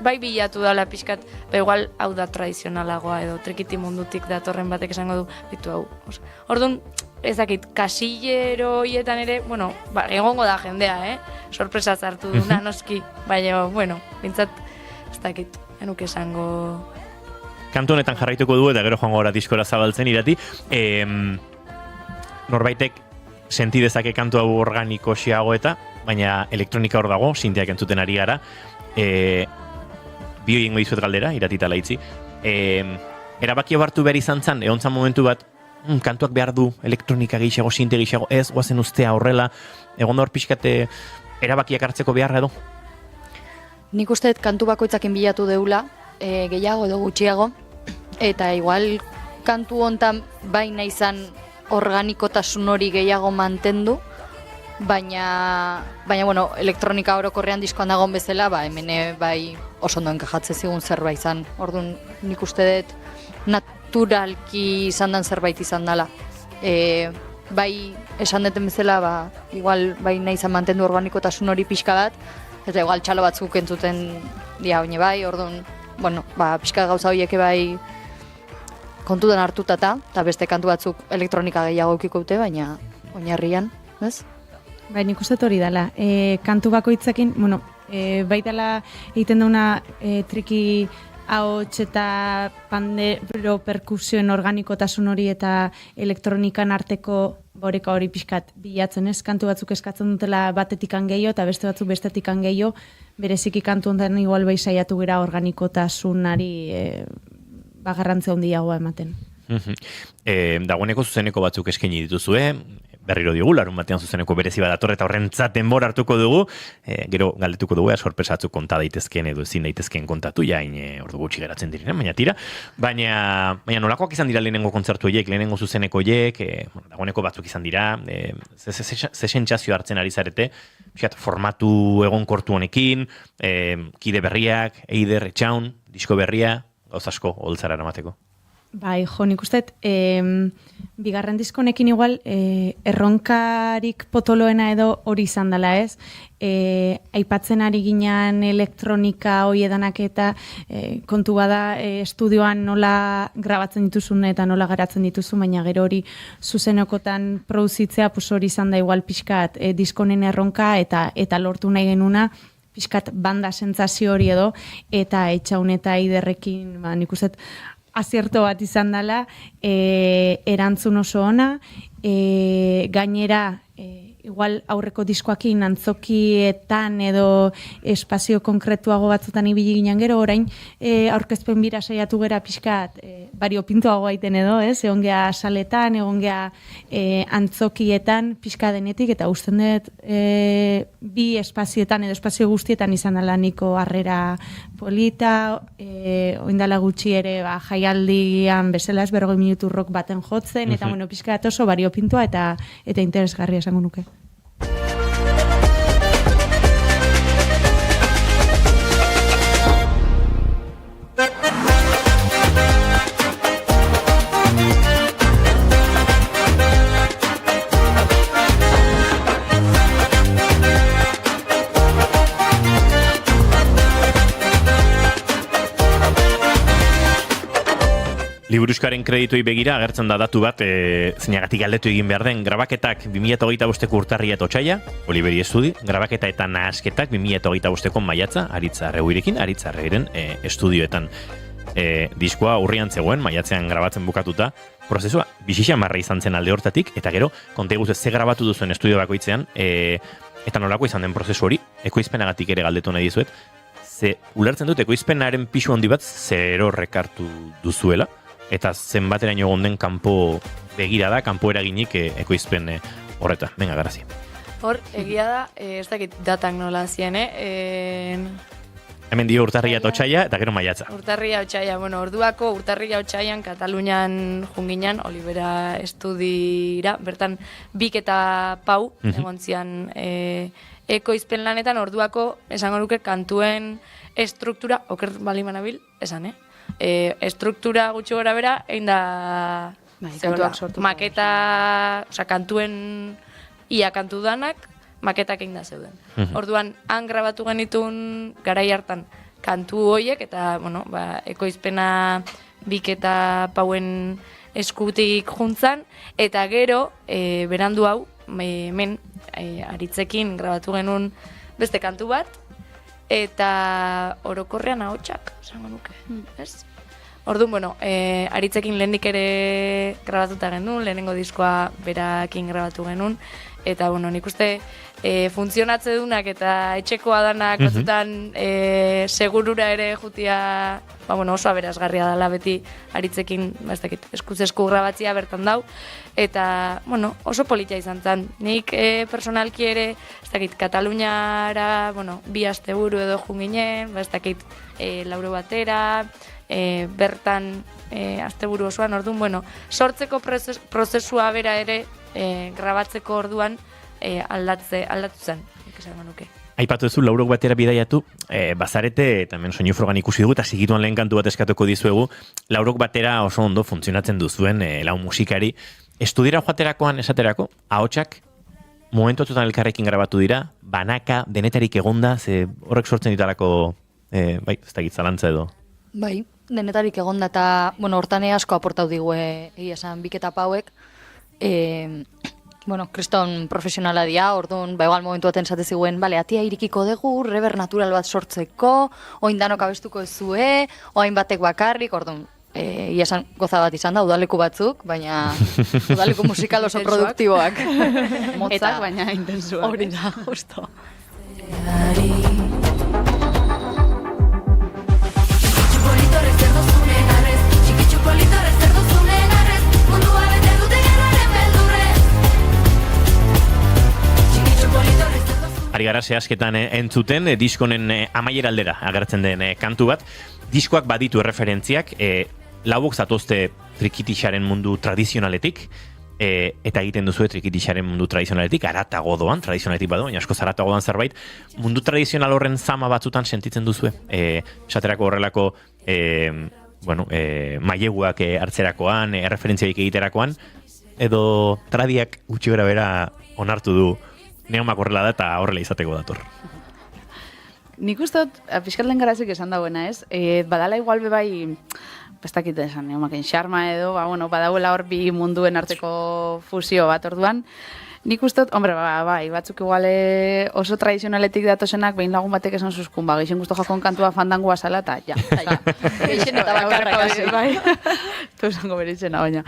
bai bilatu dala pixkat, igual hau da tradizionalagoa edo trekiti mundutik datorren batek esango du, bitu hau. Orduan, ezakit, kasillero hietan ere, egongo da jendea, sorpresa zartu duna noski, baina, bintzat, ez dakit, enuke esango... Kantu honetan jarraituko du eta gero joango gara diskora zabaltzen Irati. Norbaitek senti dezake kantu hau organiko xiago eta, baina elektronika hor dago, sinteak entzuten ari gara. Bio egingo dizuet galdera, Irati eta Laitzi. Erabaki hartu behar izan zen, egon zan momentu bat, kantuak behar du elektronika gehiago, sinte gehiago, ez, guazen ustea horrela, egon da hor pixkate erabakiak hartzeko beharra edo? Nik uste kantu bakoitzakin bilatu deula, gehiago edo gutxiago, eta igual kantu hontan baina izan organikotasun hori gehiago mantendu, baina elektronika orokorrean diskoan dagoen bezala, hemen bai oso ondo enkajatze zigun zerbait izan. Orduan nik uste dut naturalki izan den zerbait izan dela. Bai, esan deten bezala, igual bai nahi izan mantendu organikotasun hori pixka bat, eta igual txalo batzuk entzuten dia oine bai, orduan, bueno, pixka gauza horiek bai kontutan hartuta eta beste kantu batzuk elektronika gehiago ukiko dute, baina oinarrian, ez? Bai, nik uste hori dela. Kantu bakoitzekin, bueno, bai dela egiten dauna triki ahots eta pandero perkusioen organikotasun hori eta elektronikan arteko boreka hori pixkat bilatzen, ez? Kantu batzuk eskatzen dutela batetikan gehiago eta beste batzuk bestetikan gehiago, bereziki kantu honetan igual bai saiatu gara organikotasunari garrantzia handiagoa ematen. Dagoeneko zuzeneko batzuk eskaini dituzue, berriro digu, larun batean zuzeneko berezi bat dator eta horrentzat denbora hartuko dugu, gero galdetuko dugu, sorpresatzu konta daitezkeen edo ezin daitezkeen kontatu, jain ordu gutxi geratzen diren, baina tira. Baina nolakoak izan dira lehenengo kontzertu horiek, lehenengo zuzeneko horiek, dagoeneko batzuk izan dira, ze sentsazio hartzen ari zarete, formatu egonkortu honekin, kide berriak, Eider, Etxaun, disko berria, gauz asko, holtzara eramateko. Bai, jo, nik uste, bigarren diskonekin igual, erronkarik potoloena edo hori izan dela, ez? Aipatzen ari ginen elektronika hoi edanak eta kontu bada estudioan nola grabatzen dituzun eta nola garatzen dituzun, baina gero hori zuzenekotan produzitzea, hori izan da igual pixkat diskonen erronka eta lortu nahi genuna, pixkat banda sentsazio hori edo, eta Etxaun eta Eiderrekin, nik uste, azierto bat izan dela, erantzun oso ona, gainera, igual aurreko diskoakin antzokietan edo espazio konkretuago batzutan ibili ginen gero, orain aurkezpen bira saiatu gera pixkat variopintoago gaiten edo, egon gea saletan, egon gea antzokietan pixka denetik, eta usten dut bi espazioetan edo espazio guztietan izan dela niko harrera polita, oindala gutxi ere jaialdian bezala 40 minutu rock baten jotzen, eta bueno, pixkat oso variopintoa eta interesgarria esango nuke. Liburuskaren kredituei begira agertzen da datu bat, zeinagatik galdetu egin behar den, grabaketak 2025ko urtarria eta otsaila, Oliveri Estudi, grabaketa eta nahasketak 2025ko maiatza, Aritz Arreguirekin, Aritz Arreguiren estudioetan. Diskoa urrian zegoen, maiatzean grabatzen bukatuta, prozesua bixixamarra izan zen alde hortatik, eta gero, konta eguzet ze grabatu duzuen estudio bakoitzean, eta nolako izan den prozesu hori, ekoizpenagatik ere galdetu nahi dizuet, ze ulertzen dut ekoizpenaren pisu handi bat zero rekartu duzuela, eta zenbateraino gonden kanpo begirada, kanpo eraginik ekoizpen horreta. Venga, Garazi. Hor, egia da, ez dakit datak nola zien, Hemen dio urtarria eta otsaila, eta gero maiatza. Urtarria otsaila, bueno, orduako urtarria otsailan Katalunian junginan, Olivera Estudira, bertan Bik eta Pau, egon zian ekoizpen lanetan, orduako, esango nuke, kantuen estruktura, oker balimanabil, esan, estruktura gutxi gora bera, egin da maketa, kantuen ia kantu danak, maketak egin da zeuden. Orduan, han grabatu genitun garai hartan kantu hoiek, eta, bueno, ekoizpena Bik eta Pauen eskutik juntzan, eta gero, berandu hau, hemen, Aritzekin grabatu genuen beste kantu bat, eta orokorrean ahotsak, esango nuke, ez? Orduan, bueno, Aritzekin lehenik ere grabatuta genuen, lehenengo diskoa berakin grabatu genuen, eta, bueno, nik uste funtzionatze dunak eta etxekoa danak batzutan segurura ere jutia, oso aberasgarria dela beti Aritzekin, eskuz-esku grabatzia bertan dau, eta, bueno, oso politia izan zen. Nik personalki ere, Kataluniara, bi asteburu edo junginen, lauro batera, bertan asteburu osoan, orduan, bueno, sortzeko prozesua bera ere grabatzeko orduan aldatu zen, esan manuke. aipatu duzu, laurok batera bidaiatu, bazarete, eta hemen soinu frogan ikusi dugu, eta segituan lehen kantu bat eskatuko dizuegu, laurok batera oso ondo funtzionatzen duzuen lau musikari. Estudiera joaterakoan esaterako, ahotsak, momentu batzutan elkarrekin grabatu dira, banaka, denetarik egonda, ze horrek sortzen ditalako, bai, ez da gitzalantza edo. Bai, denetarik egonda eta, bueno, hortan asko aportau digu, egia esan, biketa pauek, bueno, kriston profesionala dia, orduan, ba, igual momentu baten esate ziguen, bale, atia irikiko dugu, rever natural bat sortzeko, oin danok abestuko ezue, oain batek bakarrik, orduan, ia esan goza bat izan da, udaleku batzuk, baina udaleku musikal oso produktiboak. Motzak, baina intensuak. Hori da, justo. Ari gara zehazketan entzuten, diskonen amaiera aldera agertzen den kantu bat. Diskoak baditu erreferentziak, lauok zatozte trikitixaren mundu tradizionaletik, eta egiten duzu trikitixaren mundu tradizionaletik, aratago doan, tradizionaletik badu, baina asko zaratago doan zerbait, mundu tradizional horren zama batzutan sentitzen duzue. Esaterako horrelako, maileguak hartzerakoan, erreferentziaik egiterakoan, edo tradiak gutxi gara bera onartu du Neomak horrela da eta horrela izateko dator. Nik uste dut, pixkat lehen garazik esan dagoena, ez? Badala igual bebai, bestakit esan, Neomaken xarma edo, badauela hor bi munduen arteko fusio bat orduan. Nik uste dut, hombre, bai, batzuk igual oso tradizionaletik datosenak, behin lagun batek esan zuzkun, geixen guztu jakon kantua fandangoa zala, eta ja. Geixen eta bakarra kasi. Bai, tu esango berizena, baina.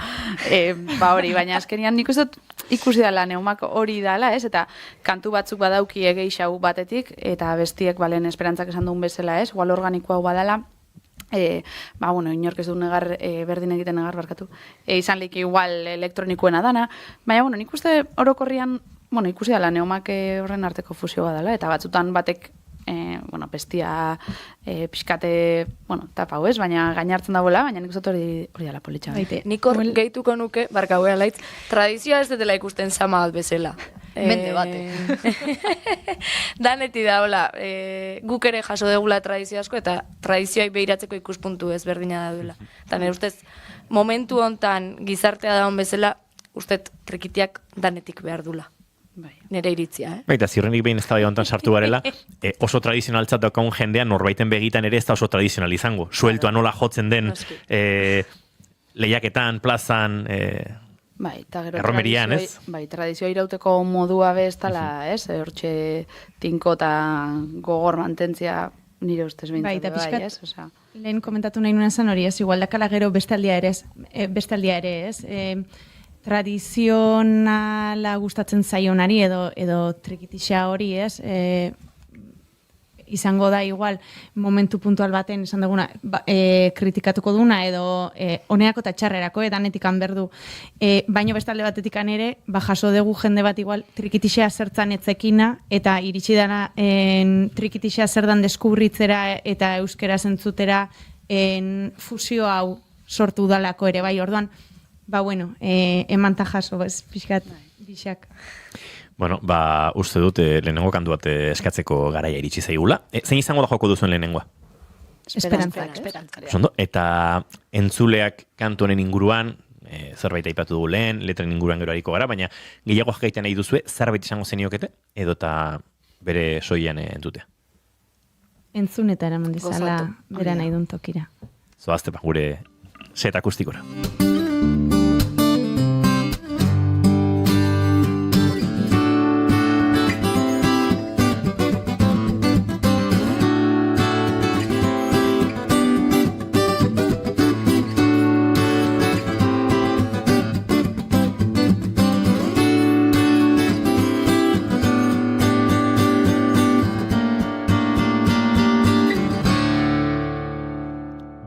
Hori, baina azkenian nik uste dut ikusi dela Neumak hori dala, ez? Eta kantu batzuk badauki egeixau batetik, eta bestiek balen esperantzak esan duen bezala, ez? Igual organikoa badala, inork ez du negar, berdin egiten negar barkatu. Izan lehik igual elektronikoena dana, baina, nik uste orokorrian, ikusi dela Neumak horren arteko fusio badala, eta batzutan batek, bestia pixkate, tapa ez, baina gainartzen dagoela, baina nik uste hori dela politxa. Nik hor gehituko nuke, barka huea laitz, tradizioa ez dela ikusten zama bat bezala. Mende bate. Daneti da, hola, guk ere jaso degula tradizio asko, eta tradizioai behiratzeko ikuspuntu ezberdina da duela. Eta nire ustez, momentu hontan gizartea daun bezala, ustez trikitiak danetik behar dula. Nire iritzia, Baita, zirrenik behin ez da hontan sartu garela, oso tradizionaltzat daukagun jendean, norbaiten begitan ere ez da oso tradizional izango. Sueltua nola jotzen den, lehiaketan, plazan, erromerian, ez? Bai, tradizioa irauteko modua bezala, ez? Hortxe tinko eta gogor mantentzia nire ustez bintzat, bai, ez? Lehen komentatu nahi nuen zan hori, ez? Igual dakala gero bestaldia ere, ez? Tradizionala gustatzen zaionari edo trikitixa hori, ez? Izango da igual momentu puntual baten esan duguna kritikatuko duna edo oneako eta txarrerako danetikan berdu. Baino bestalde batetikan ere, jaso dugu jende bat igual trikitixa zertzan etzekina eta iritsi dana trikitixa zer dan deskubritzera eta euskera zentzutera fusio hau sortu dalako ere, bai, orduan, emanta jaso, pixkat, bixak. Bueno, uste dut lehenengo kantu bat eskatzeko garaia iritsi zaigula. Zein izango da joko duzuen lehenengoa? Esperantzak. Eta entzuleak kantu honen inguruan, zerbait aipatu dugu lehen, letren inguruan gero hariko gara, baina gehiago jakaitea nahi duzue, zerbait izango zeniokete, edo eta bere soian entzutea. Entzun eta eraman dizala bera nahi duen tokira. Zoazte, gure set akustikora.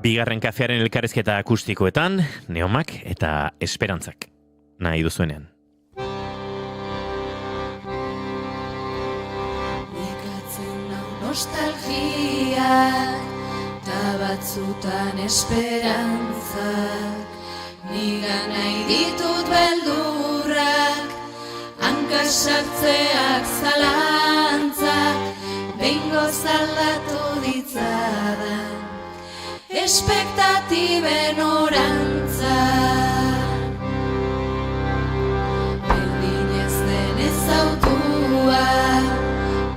Bigarren kafearen elkarrizketa akustikoetan, Neomak eta Esperantzak nahi duzuenean. Nekatzen nau nostalgia, ta batzutan esperantzak, nigan nahi ditut beldurrak, hankasartzeak zalantzak, behingoz aldatu ditzadan espektatiben orantza. Berdin ez denez autua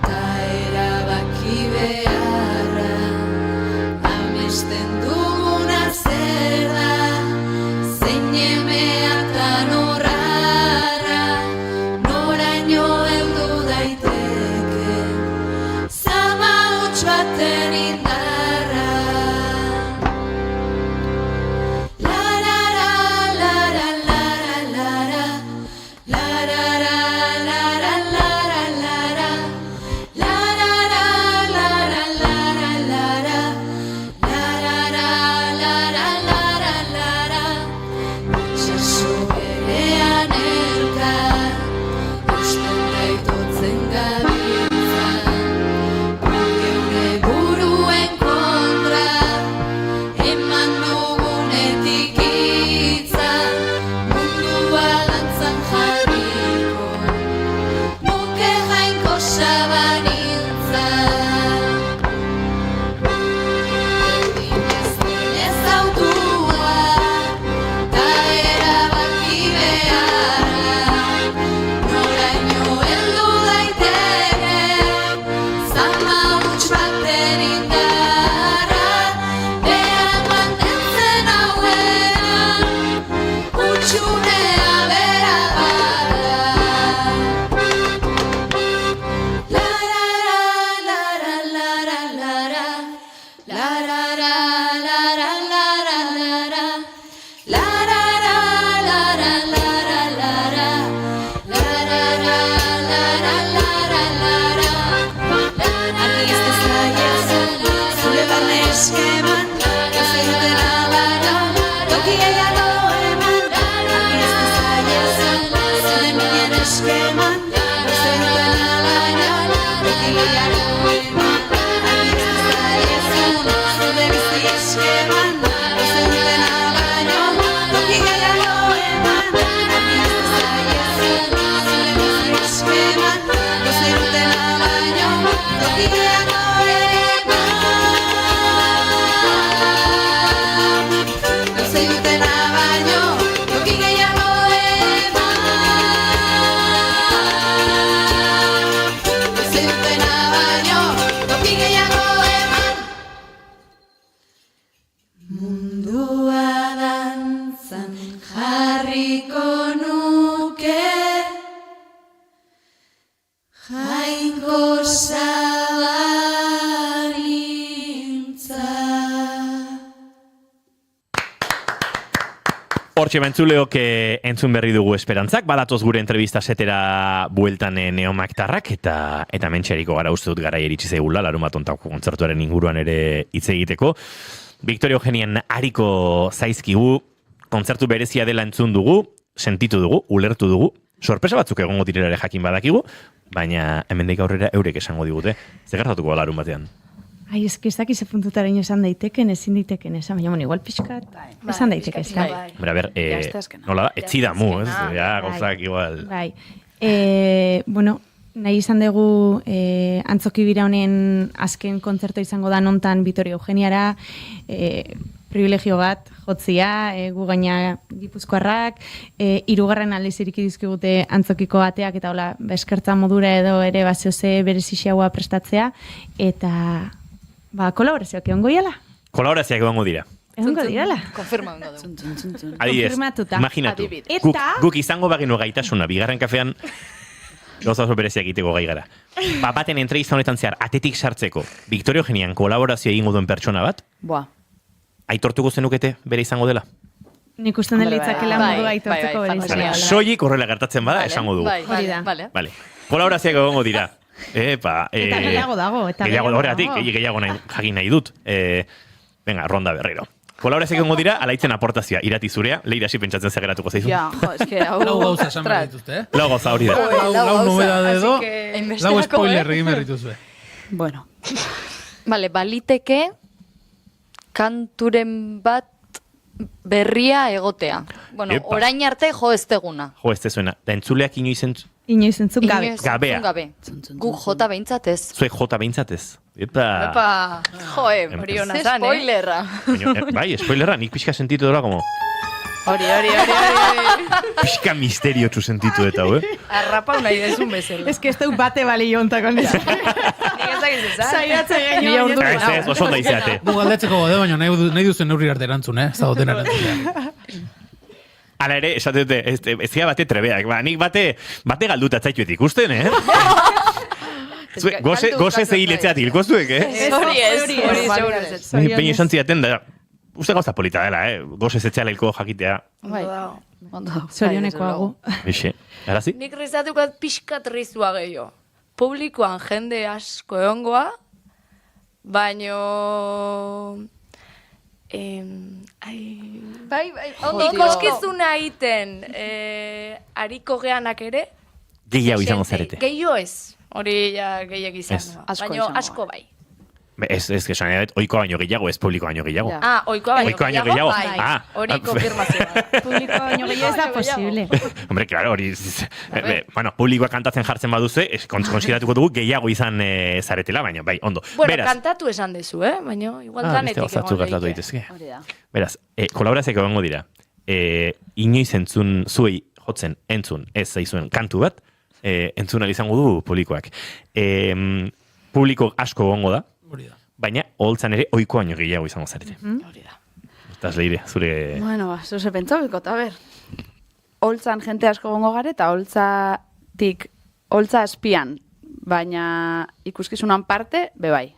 ta erabaki beharra, amesten duguna zer da, zein emea eta norrara, noraino heldu daiteke zama huts baten indarra. Hortxe bentzuleok entzun berri dugu esperantzak, badatoz gure entrevista setera bueltan neomaktarrak, eta mentxeriko gara uste dut gara iritsi zeigula, larumaton-tako kontzertuaren inguruan ere hitz egiteko. Victoria Eugenian ariko zaizkigu, kontzertu berezia dela entzun dugu, sentitu dugu, ulertu dugu, sorpresa batzuk egongo direla ere jakin badakigu, baina hemendik aurrera eurek esango digute, zer gertatuko larun batean? Ai, ez dakize puntutaren esan daiteken, ezin daiteken esan, baina igual pixkat, esan daiteke esan. A ber, nola da, etzi da mu, ez? Ja, gauzak igual. Bai, bueno, nahi izan dugu antzoki bira honen azken kontzerto izango da nontan Victoria Eugeniara, privilegio bat, jotzia, gu gaina gipuzkoarrak, hirugarren aldiz iriki dizkigute antzokiko ateak, eta hola, eskertza modura edo ere bazioze berezixagoa prestatzea, eta kolaborazioak egongo iala. Kolaborazioak egongo dira. Egongo dirala. Konfirma egongo du. Adibidez, imaginatu, guk izango bagenu gaitasuna, bigarren kafean, gauza oso bereziak egiteko gai gara. Baten entrevista honetan zehar, atetik sartzeko, Victoria Eugenian kolaborazio egingo duen pertsona bat, aitortuko zenukete bere izango dela? Nik usten dela itzakela modu aitortuko bere izango dela. Soilik horrela gertatzen bada, esango dugu. Vale. Kolaborazioak egongo dira. Eta gehiago dago. Horregatik, gehiago jakin nahi dut. Venga, ronda berriro. Kolaborazioak egongo dira, alaitzen aportazioa, irati zurea, leira hasi pentsatzen zegeratuko zaizu. Ja, eske hau... Lau gauza esan berrituzte, Lau gauza hori da. Lau nobedade edo, lau spoiler egin berrituzue. Bueno. Vale, baliteke kanturen bat berria egotea. Bueno, orain arte jo ez teguna. Jo ez tezuena. Da entzuleak inoiz Inoiz entzun gabe. Inoiz Gabea. entzun gabe. Guk jota behintzatez. Zuek jota behintzatez. Eta... Epa, joe, hori hona ze zan, spoilerra. Bai, spoilerra, nik pixka sentitu dela, como... Hori. Pixka misteriotsu sentitu eta, Arrapau nahi dezun bezala. Ez que ez dut bate bali jontako nesa. Zaiatze gaino. Ez, oso ondo izate. Du galdetzeko gode, baina nahi duzen neurri arte erantzun, zaudeten erantzun. Hala ere, esate dute, ez gira bate trebeak, nik bate galduta zaituet ikusten, Goze zehiletzeat hilkoztuek, Hori. Peñi esan ziaten da, uste gauza polita dela, Goze zetxeala hilko jakitea. Bai. Zorionekoago. Bixe, arazi? Nik rizatukat pixkat rizua gehiago. Publikoan jende asko egongoa, baino... Bai, ikuskizuna egiten ariko geanak ere, Gehiago izango zarete. gehiago ez. Hori ja gehiago izango. Baina asko bai. Ez, esan edo, oikoa baino gehiago, ez publikoa baino gehiago. Oikoa baino gehiago. Ah, hori konfirmazioa. Publiko baino gehiago ez da posible. Hombre, claro, hori... Bueno, publikoa kantatzen jartzen baduze, konsideratuko dugu gehiago izan zaretela, baina, bai, ondo. Bueno, kantatu esan dezu, baina igual danetik egon daiteke. Beraz, kolaborazioak egongo dira. Inoiz entzun, zuei jotzen, entzun, ez zaizuen kantu bat, entzun izango du publikoak. Publiko asko egongo da, baina, holtzan ere, oiko baino gehiago izango zarete. Hori da. Eta leire, zure... Bueno, zuze pentsabiko, eta ber. Holtzan jente asko gongo gare, eta holtza azpian, baina ikuskizunan parte, bebai.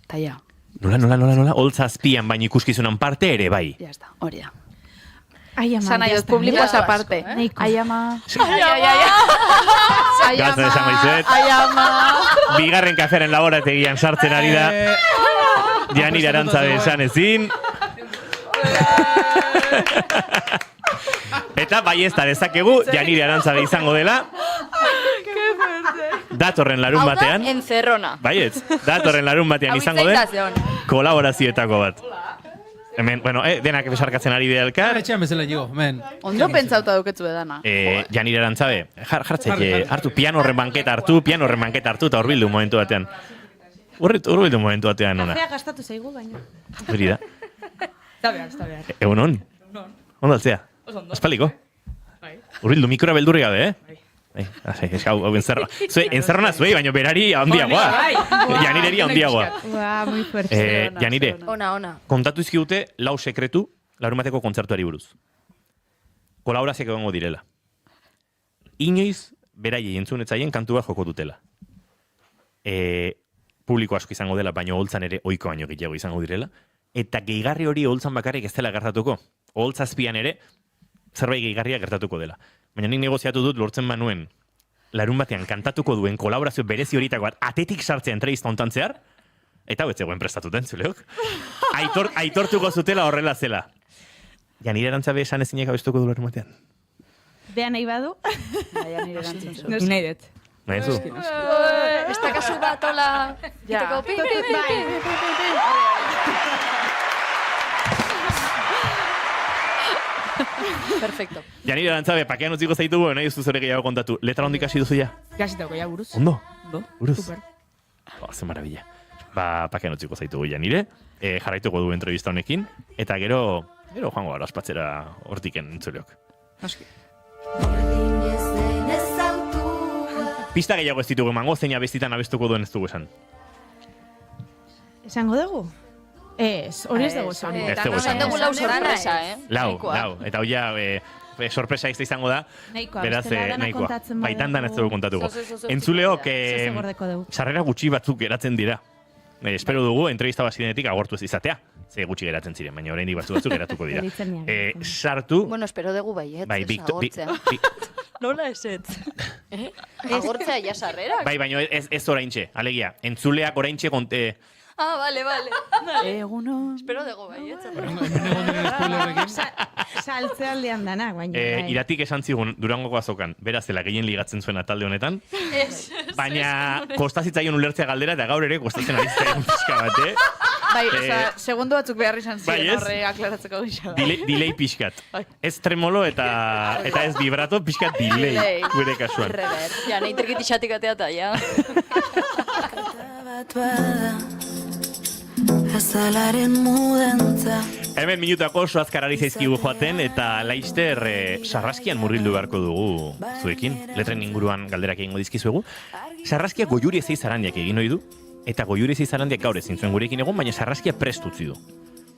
Eta ja. Nola, holtza azpian, baina ikuskizunan parte ere bai. Ya está, hori da. Ai, ama, Sana jo, publiko esa parte. Ai, ama. Gatzen esan baizuet. Ai, ama. Bigarren kafearen laborategian sartzen ari da. Janire Arantzabe esan ezin. Eta bai ez da dezakegu, Janire Arantzabe izango dela. Datorren larun batean. Encerrona. Baietz, datorren larun batean izango den kolaborazioetako bat. Hemen, bueno, denak besarkatzen ari dira elkar. Etxean bezala jigo, men. Ondo pentsauta duketzu edana. Janire Arantzabe, jartzeik, hartu piano horren banketa hartu, eta horbildu momentu batean. Horbildu momentu batean ona. Kafea gastatu zaigu, baina. Hori da. Está behar. Egun hon? Ondo altzea? Espaliko? Horbildu mikroa beldurri gabe, hau enzerrona zuei, baina berari handiagoa. Janireri handiagoa. Muy fuerte. Janire, Ona. kontatu izkigute lau sekretu larumateko kontzertuari buruz. Kolaborazioak egongo direla. Inoiz, beraiei entzunetzaien kantu bat joko dutela. Publiko asko izango dela, baina holtzan ere oiko baino gehiago izango direla. Eta gehigarri hori holtzan bakarrik ez dela gertatuko. Holtzazpian ere, zerbait gehigarria gertatuko dela. Baina nik negoziatu dut lortzen manuen larun batean kantatuko duen kolaborazio berezi horitako bat atetik sartzea entrevista hontan zehar, eta hau ez zegoen prestatuten, zuleok. Aitortuko zutela horrela zela. Janire Arantzabe esan ezinek abestuko du larun batean. Bea nahi badu? Janire Arantzun zu. Nahi dut. Nahi zu? Ez da kasu bat, hola. Ja. Perfecto. Janire Arantzabe, pakean utziko zaitugu, nahi duzu zure gehiago kontatu. Letra hondik hasi duzu ja? Gasitako ja buruz. Ondo? Buruz? Super. Ze maravilla. Pakean utziko zaitugu Janire, jarraituko du entrevista honekin, eta gero joango gara ospatzera hortiken entzuleok. Noski. Pista gehiago ez ditugu emango, zeina bestitan abestuko duen ez dugu esan. Esango dugu? Ez, hori ez dugu esan. Ez dugu esan. Dugu lau sorpresa, Lau. Eta hau ja, sorpresa ez da izango da. Nahikoa, beraz, bestela dana nahikoa. kontatzen Baitan dan ez dugu kontatuko. Zoze. Entzuleok, Zoze gordeko dugu. sarrera gutxi batzuk geratzen dira. Espero dugu, entrevista bazinetik agortu ez izatea. Ze gutxi geratzen ziren, baina oraindik batzuk geratuko dira. Sartu... Bueno, espero dugu baiet, agortzea. Nola esetz? Agortzea ja sarrera? Bai, baina ez oraintxe, alegia. Entzuleak oraintxe konte... Ah, vale. Eguno. Espero dugu baiet. Saltzealdean danak, baina. Iratik esan zigun Durangoko azokan, beraz zela gehien ligatzen zuen talde honetan. Baina kostazitzaion ulertzea galdera eta gaur ere kostatzen ari zaigun pixka bat, Bai, segundo batzuk behar izan ziren ez? horre aklaratzeko gisa. Delay pixkat. Ez tremolo eta ez vibrato, pixkat delay. Gure kasuan. Ja, nahi terkitixatik ateata, ja. Azalaren mudantza. Hemen minutako oso azkarari zaizkigu joaten eta laister sarraskian murgildu beharko dugu zuekin. Letren inguruan galderak egingo dizkizuegu. Sarraskia goiuri ezei zarandiak egin ohi du eta goiuri ezei zarandiak gaur ezin zuen gurekin egon, baina sarraskia prest utzi du.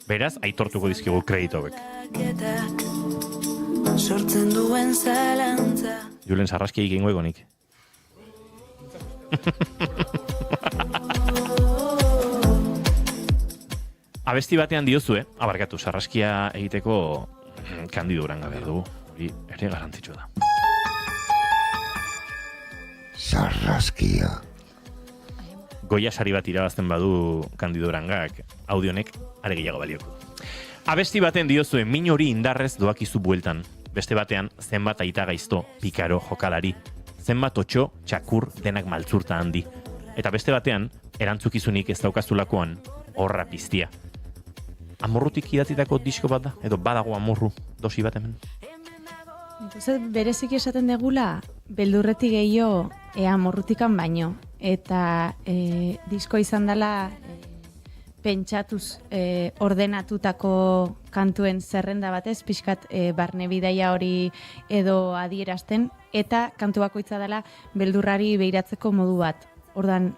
Beraz, aitortuko dizkigu kredito hauek. Sortzen duen zalantza. Julen sarraskia egingo egonik. Abesti batean diozue, abarkatu, sarraskia egiteko Kandido Uranga behar dugu. Hori ere garrantzitsua da. Sarraskia. Goia sari bat irabazten badu Kandido Urangak, audionek are gehiago balioko. Abesti baten diozue, min hori indarrez doakizu bueltan. Beste batean, zenbat aita gaizto, pikaro, jokalari. Zenbat otxo, txakur, denak maltzurta handi. Eta beste batean, erantzukizunik ez daukazulakoan, horra piztia. Amorrutik idatzitako disko bat da? Edo badago amorru dosi bat hemen? Entonces, bereziki esaten degula, beldurretik gehiago amorrutikan baino. Eta disko izan dela pentsatuz ordenatutako kantuen zerrenda batez, pixkat barne bidaia hori edo adierazten, eta kantu bakoitza dela beldurrari behiratzeko modu bat. Ordan,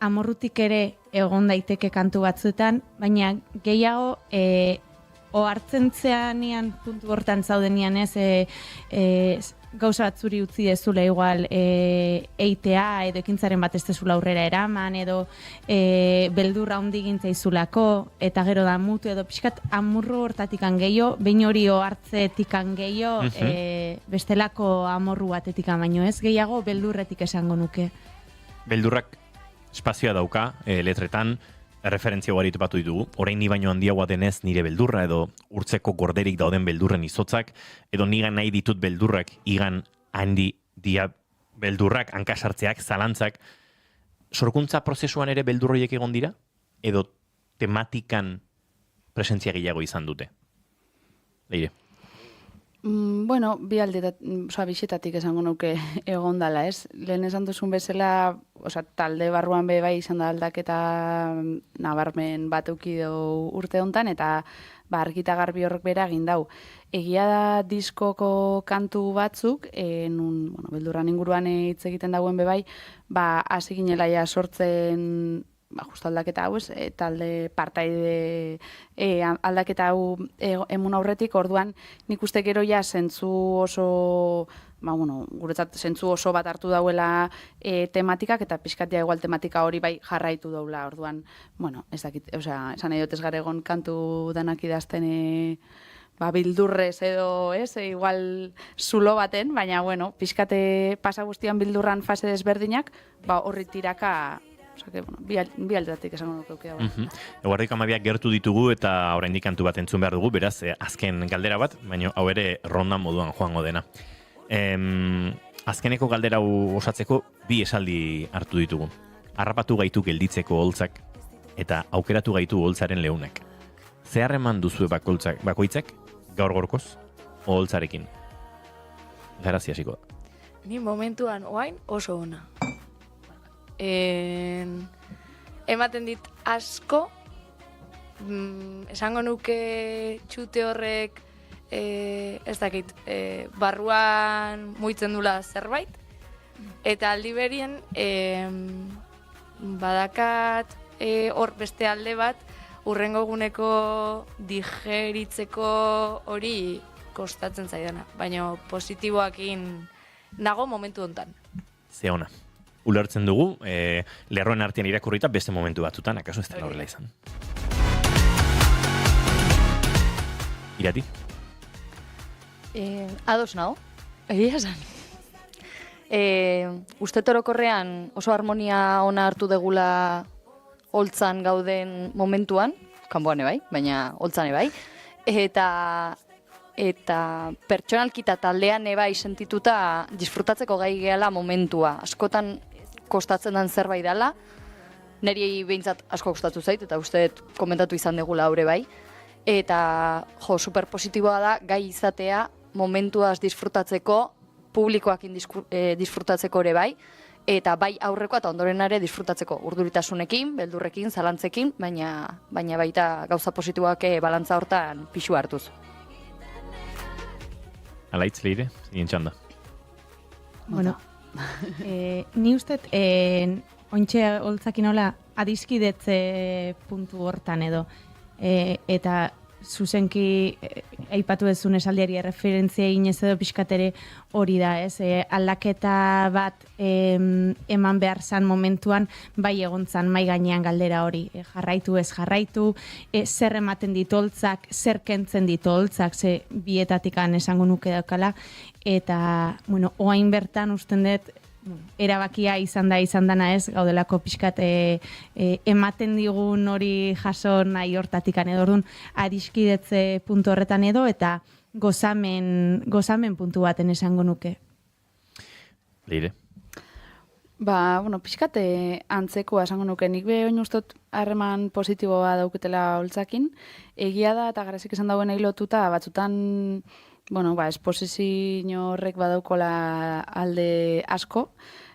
amorrutik ere egon daiteke kantu batzuetan, baina gehiago ohartzen zeanean puntu hortan zaudenian gauza bat zuri utzi dezula igual eitea edo ekintzaren bat ez dezula aurrera eraman edo beldurra handi gintzaizulako eta gero da mutu edo pixkat amurru hortatikan gehiago, behin hori ohartzetikan gehiago bestelako amorru batetikan baino ez, gehiago beldurretik esango nuke. Beldurrak espazioa dauka, letretan, referentzia ugari topatu ditugu. Orain ni baino handiagoa denez nire beldurra edo urtzeko gorderik dauden beldurren izotzak, edo nigan nahi ditut beldurrak, igan handi dia beldurrak, hankasartzeak, zalantzak. Sorkuntza prozesuan ere beldurroiek egon dira? Edo tematikan presentzia gehiago izan dute? Leire. Bueno, bisetatik esango nuke egon dala, ez? Lehen esan duzun bezala, talde barruan be bai izan da aldaketa nabarmen bat eukido urte hontan eta argita garbi horrek bera egin dau. Egia da diskoko kantu batzuk, beldurran inguruan hitz egiten dauen be bai, hasi ginela ja sortzen justo aldaketa hau, talde partaide aldaketa hau emun aurretik, orduan nik uste gero ja zentzu oso, guretzat zentzu oso bat hartu dauela tematikak, eta pixkatia igual tematika hori bai jarraitu daula, orduan, ez dakit, esan nahi dut ez garegon kantu danak idazten bildurrez edo, igual zulo baten, baina, pixkate pasa guztian bildurran fase desberdinak, horri tiraka bi aldatik esango nuke dago. Eguardik amabiak gertu ditugu eta oraindik kantu bat entzun behar dugu, beraz, azken galdera bat, baina hau ere rondan moduan joango dena. Azkeneko galdera osatzeko bi esaldi hartu ditugu. Harrapatu gaitu gelditzeko holtzak eta aukeratu gaitu holtzaren leunak. Zeharreman duzue bakoitzak gaur gorkoz holtzarekin. Garazi hasiko da. Ni momentuan oain oso ona. Ematen dit asko, esango nuke txute horrek, ez dakit, barruan muitzen dula zerbait, eta aldi berien badakat hor beste alde bat, urrengo guneko digeritzeko hori kostatzen zaidana, baina positiboakin nago momentu hontan. Ze ona. Ulertzen dugu, lerroen artean irakurrita beste momentu batzutan, akaso ez dela horrela izan. Irati? Ados nago, egia esan. Uste orokorrean oso harmonia ona hartu degula holtzan gauden momentuan, kanboan ebai, baina holtzan ebai, eta pertsonalki eta taldean ebai sentituta disfrutatzeko gai gehala momentua. Askotan kostatzen den zerbait dela, niri behintzat asko gustatu zait, eta uste komentatu izan degula aurre bai. Eta, super positiboa da, gai izatea, momentuaz disfrutatzeko, publikoakin disfrutatzeko ere bai, eta bai aurrekoa eta ondorenare disfrutatzeko urduritasunekin, beldurrekin, zalantzekin, baina baita gauza positiboak balantza hortan pixu hartuz. Alaitz, Leire, zinen txanda. Bueno, ni ustet, ointxe holtzakin hola, adiskidetze puntu hortan edo, eta zuzenki aipatu dezun esaldiari referentzia inez edo pixkatere hori da, ez? Aldaketa bat eman behar zan momentuan, bai egontzan mai gainean galdera hori, jarraitu ez jarraitu, zer ematen ditoltzak, zer kentzen ditoltzak, ze bietatikan esango nuke daukala, eta, bueno, oain bertan usten dut, erabakia izan dana ez, gaudelako pixkat ematen digun hori jaso nahi hortatikan edo orduan adiskidetze puntu horretan edo eta gozamen puntu baten esango nuke. Leire? Bueno, pixkat antzekoa esango nuke, nik be oin ustot harreman positiboa dauketela holtzakin, egia da eta garazik esan dauen lotuta batzutan esposizio horrek badaukola alde asko,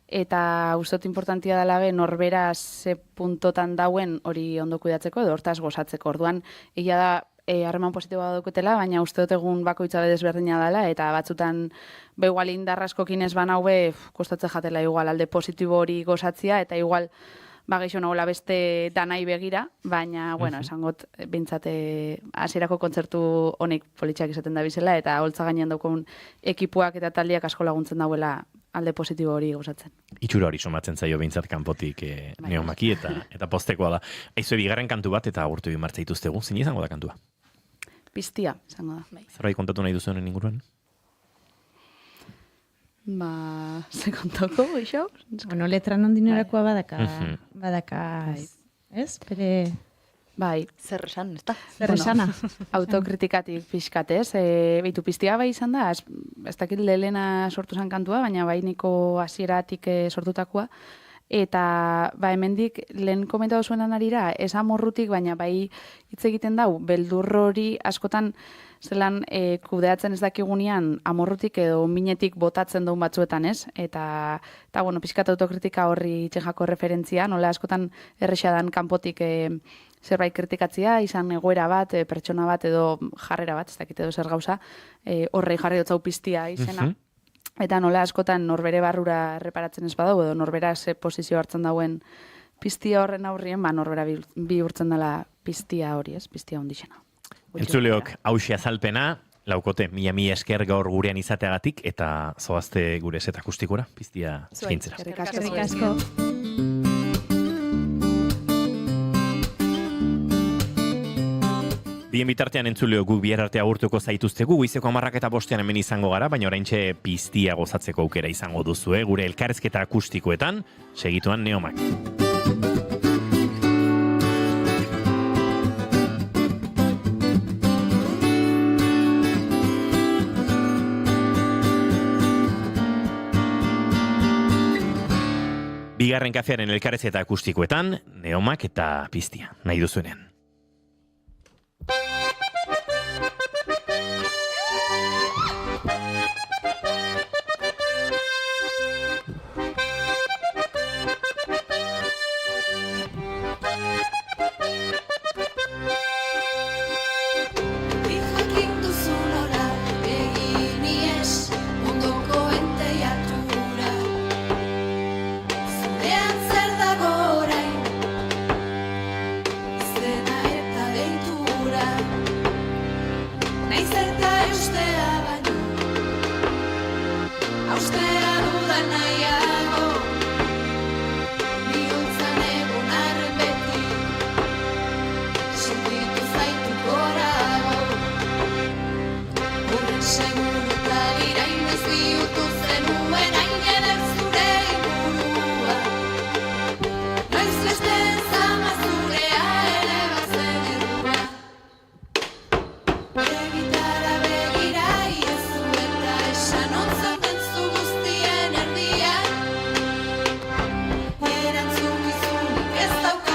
eta ustot importantia dela be norbera ze puntotan dauen hori ondo kuidatzeko edo hortaz gozatzeko. Orduan, egia da harreman positiboa dauketela, baina uste dut egun bakoitza desberdina dela, eta batzutan igual indarraskokin ez banau kostatze jatela igual alde positibo hori gozatzia, eta igual geixo nagoela beste danai begira, baina, esangot, bintzate hasierako kontzertu honek politxak izaten da bizela, eta holtza gainean daukun ekipuak eta taldiak asko laguntzen dauela alde positibo hori gozatzen. Itxura hori somatzen zaio bintzat kanpotik neomaki eta postekoa da. Aizu, bigarren kantu bat eta agurtu egin martza dituztegu, zin izango da kantua? Piztia, izango da. Zerbait kontatu nahi duzu honen inguruan? Ze kontako, eixo? Bueno, letra nondinorakoa badaka, ez? Bere... Bai, zer esan, ez da? Zer esana. Autokritikatik pixkatez. Beitu, piztia bai izan da, ez dakit lehena sortu zan kantua, baina bai niko hasieratik sortutakoa. Eta hemendik lehen komentatu zuenan arira, ez amorrutik, baina bai hitz egiten dau, beldur hori askotan zelan kudeatzen ez dakigunean amorrutik edo minetik botatzen duen batzuetan, ez? Eta pixkat autokritika horri txenjako referentzia, nola askotan errexadan kanpotik zerbait kritikatzia, izan egoera bat, pertsona bat edo jarrera bat, ez dakit edo zer gauza, horrei jarri dotzau piztia izena. Eta nola askotan norbere barrura reparatzen ez badau, edo norbera ze posizio hartzen dauen piztia horren aurrien, norbera bihurtzen dela piztia hori, ez? Piztia ondixena. Entzuleok, hauxe azalpena, laukote, mila esker gaur gurean izateagatik, eta zoazte gure set akustikora, piztia eskaintzera. Eskerrik asko. Bien bitartean entzuleo guk bihar arte agurtuko zaituztegu, goizeko 10:05 hemen izango gara, baina oraintxe piztia gozatzeko aukera izango duzue, gure elkarrizketa akustikoetan, segituan Neomak. Bigarren kafearen elkarrizketa akustikoetan, Neomak eta piztia, nahi duzuenean. Erantzun gizunik ez dauka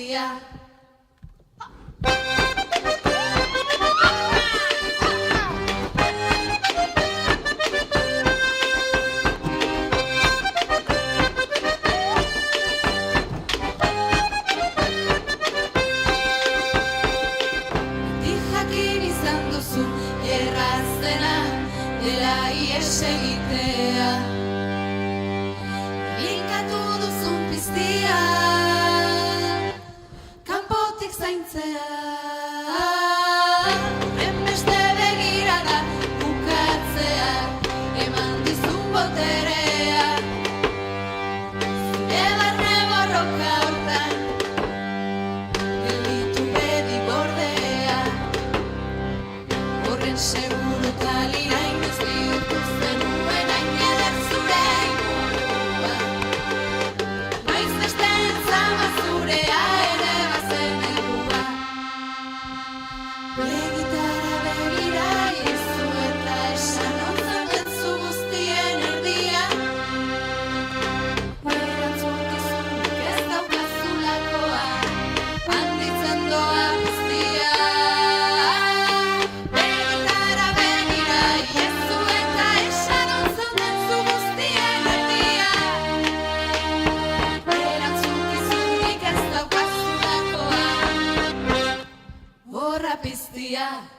piztia. Dela ies egitea Linkatu duzun piztia Kanpotik zaintzea Enbeste begirada bukatzea Eman dizun boterea Zure barne borroka hortan Gelditu bedi bordea Horren seguro talira Piztia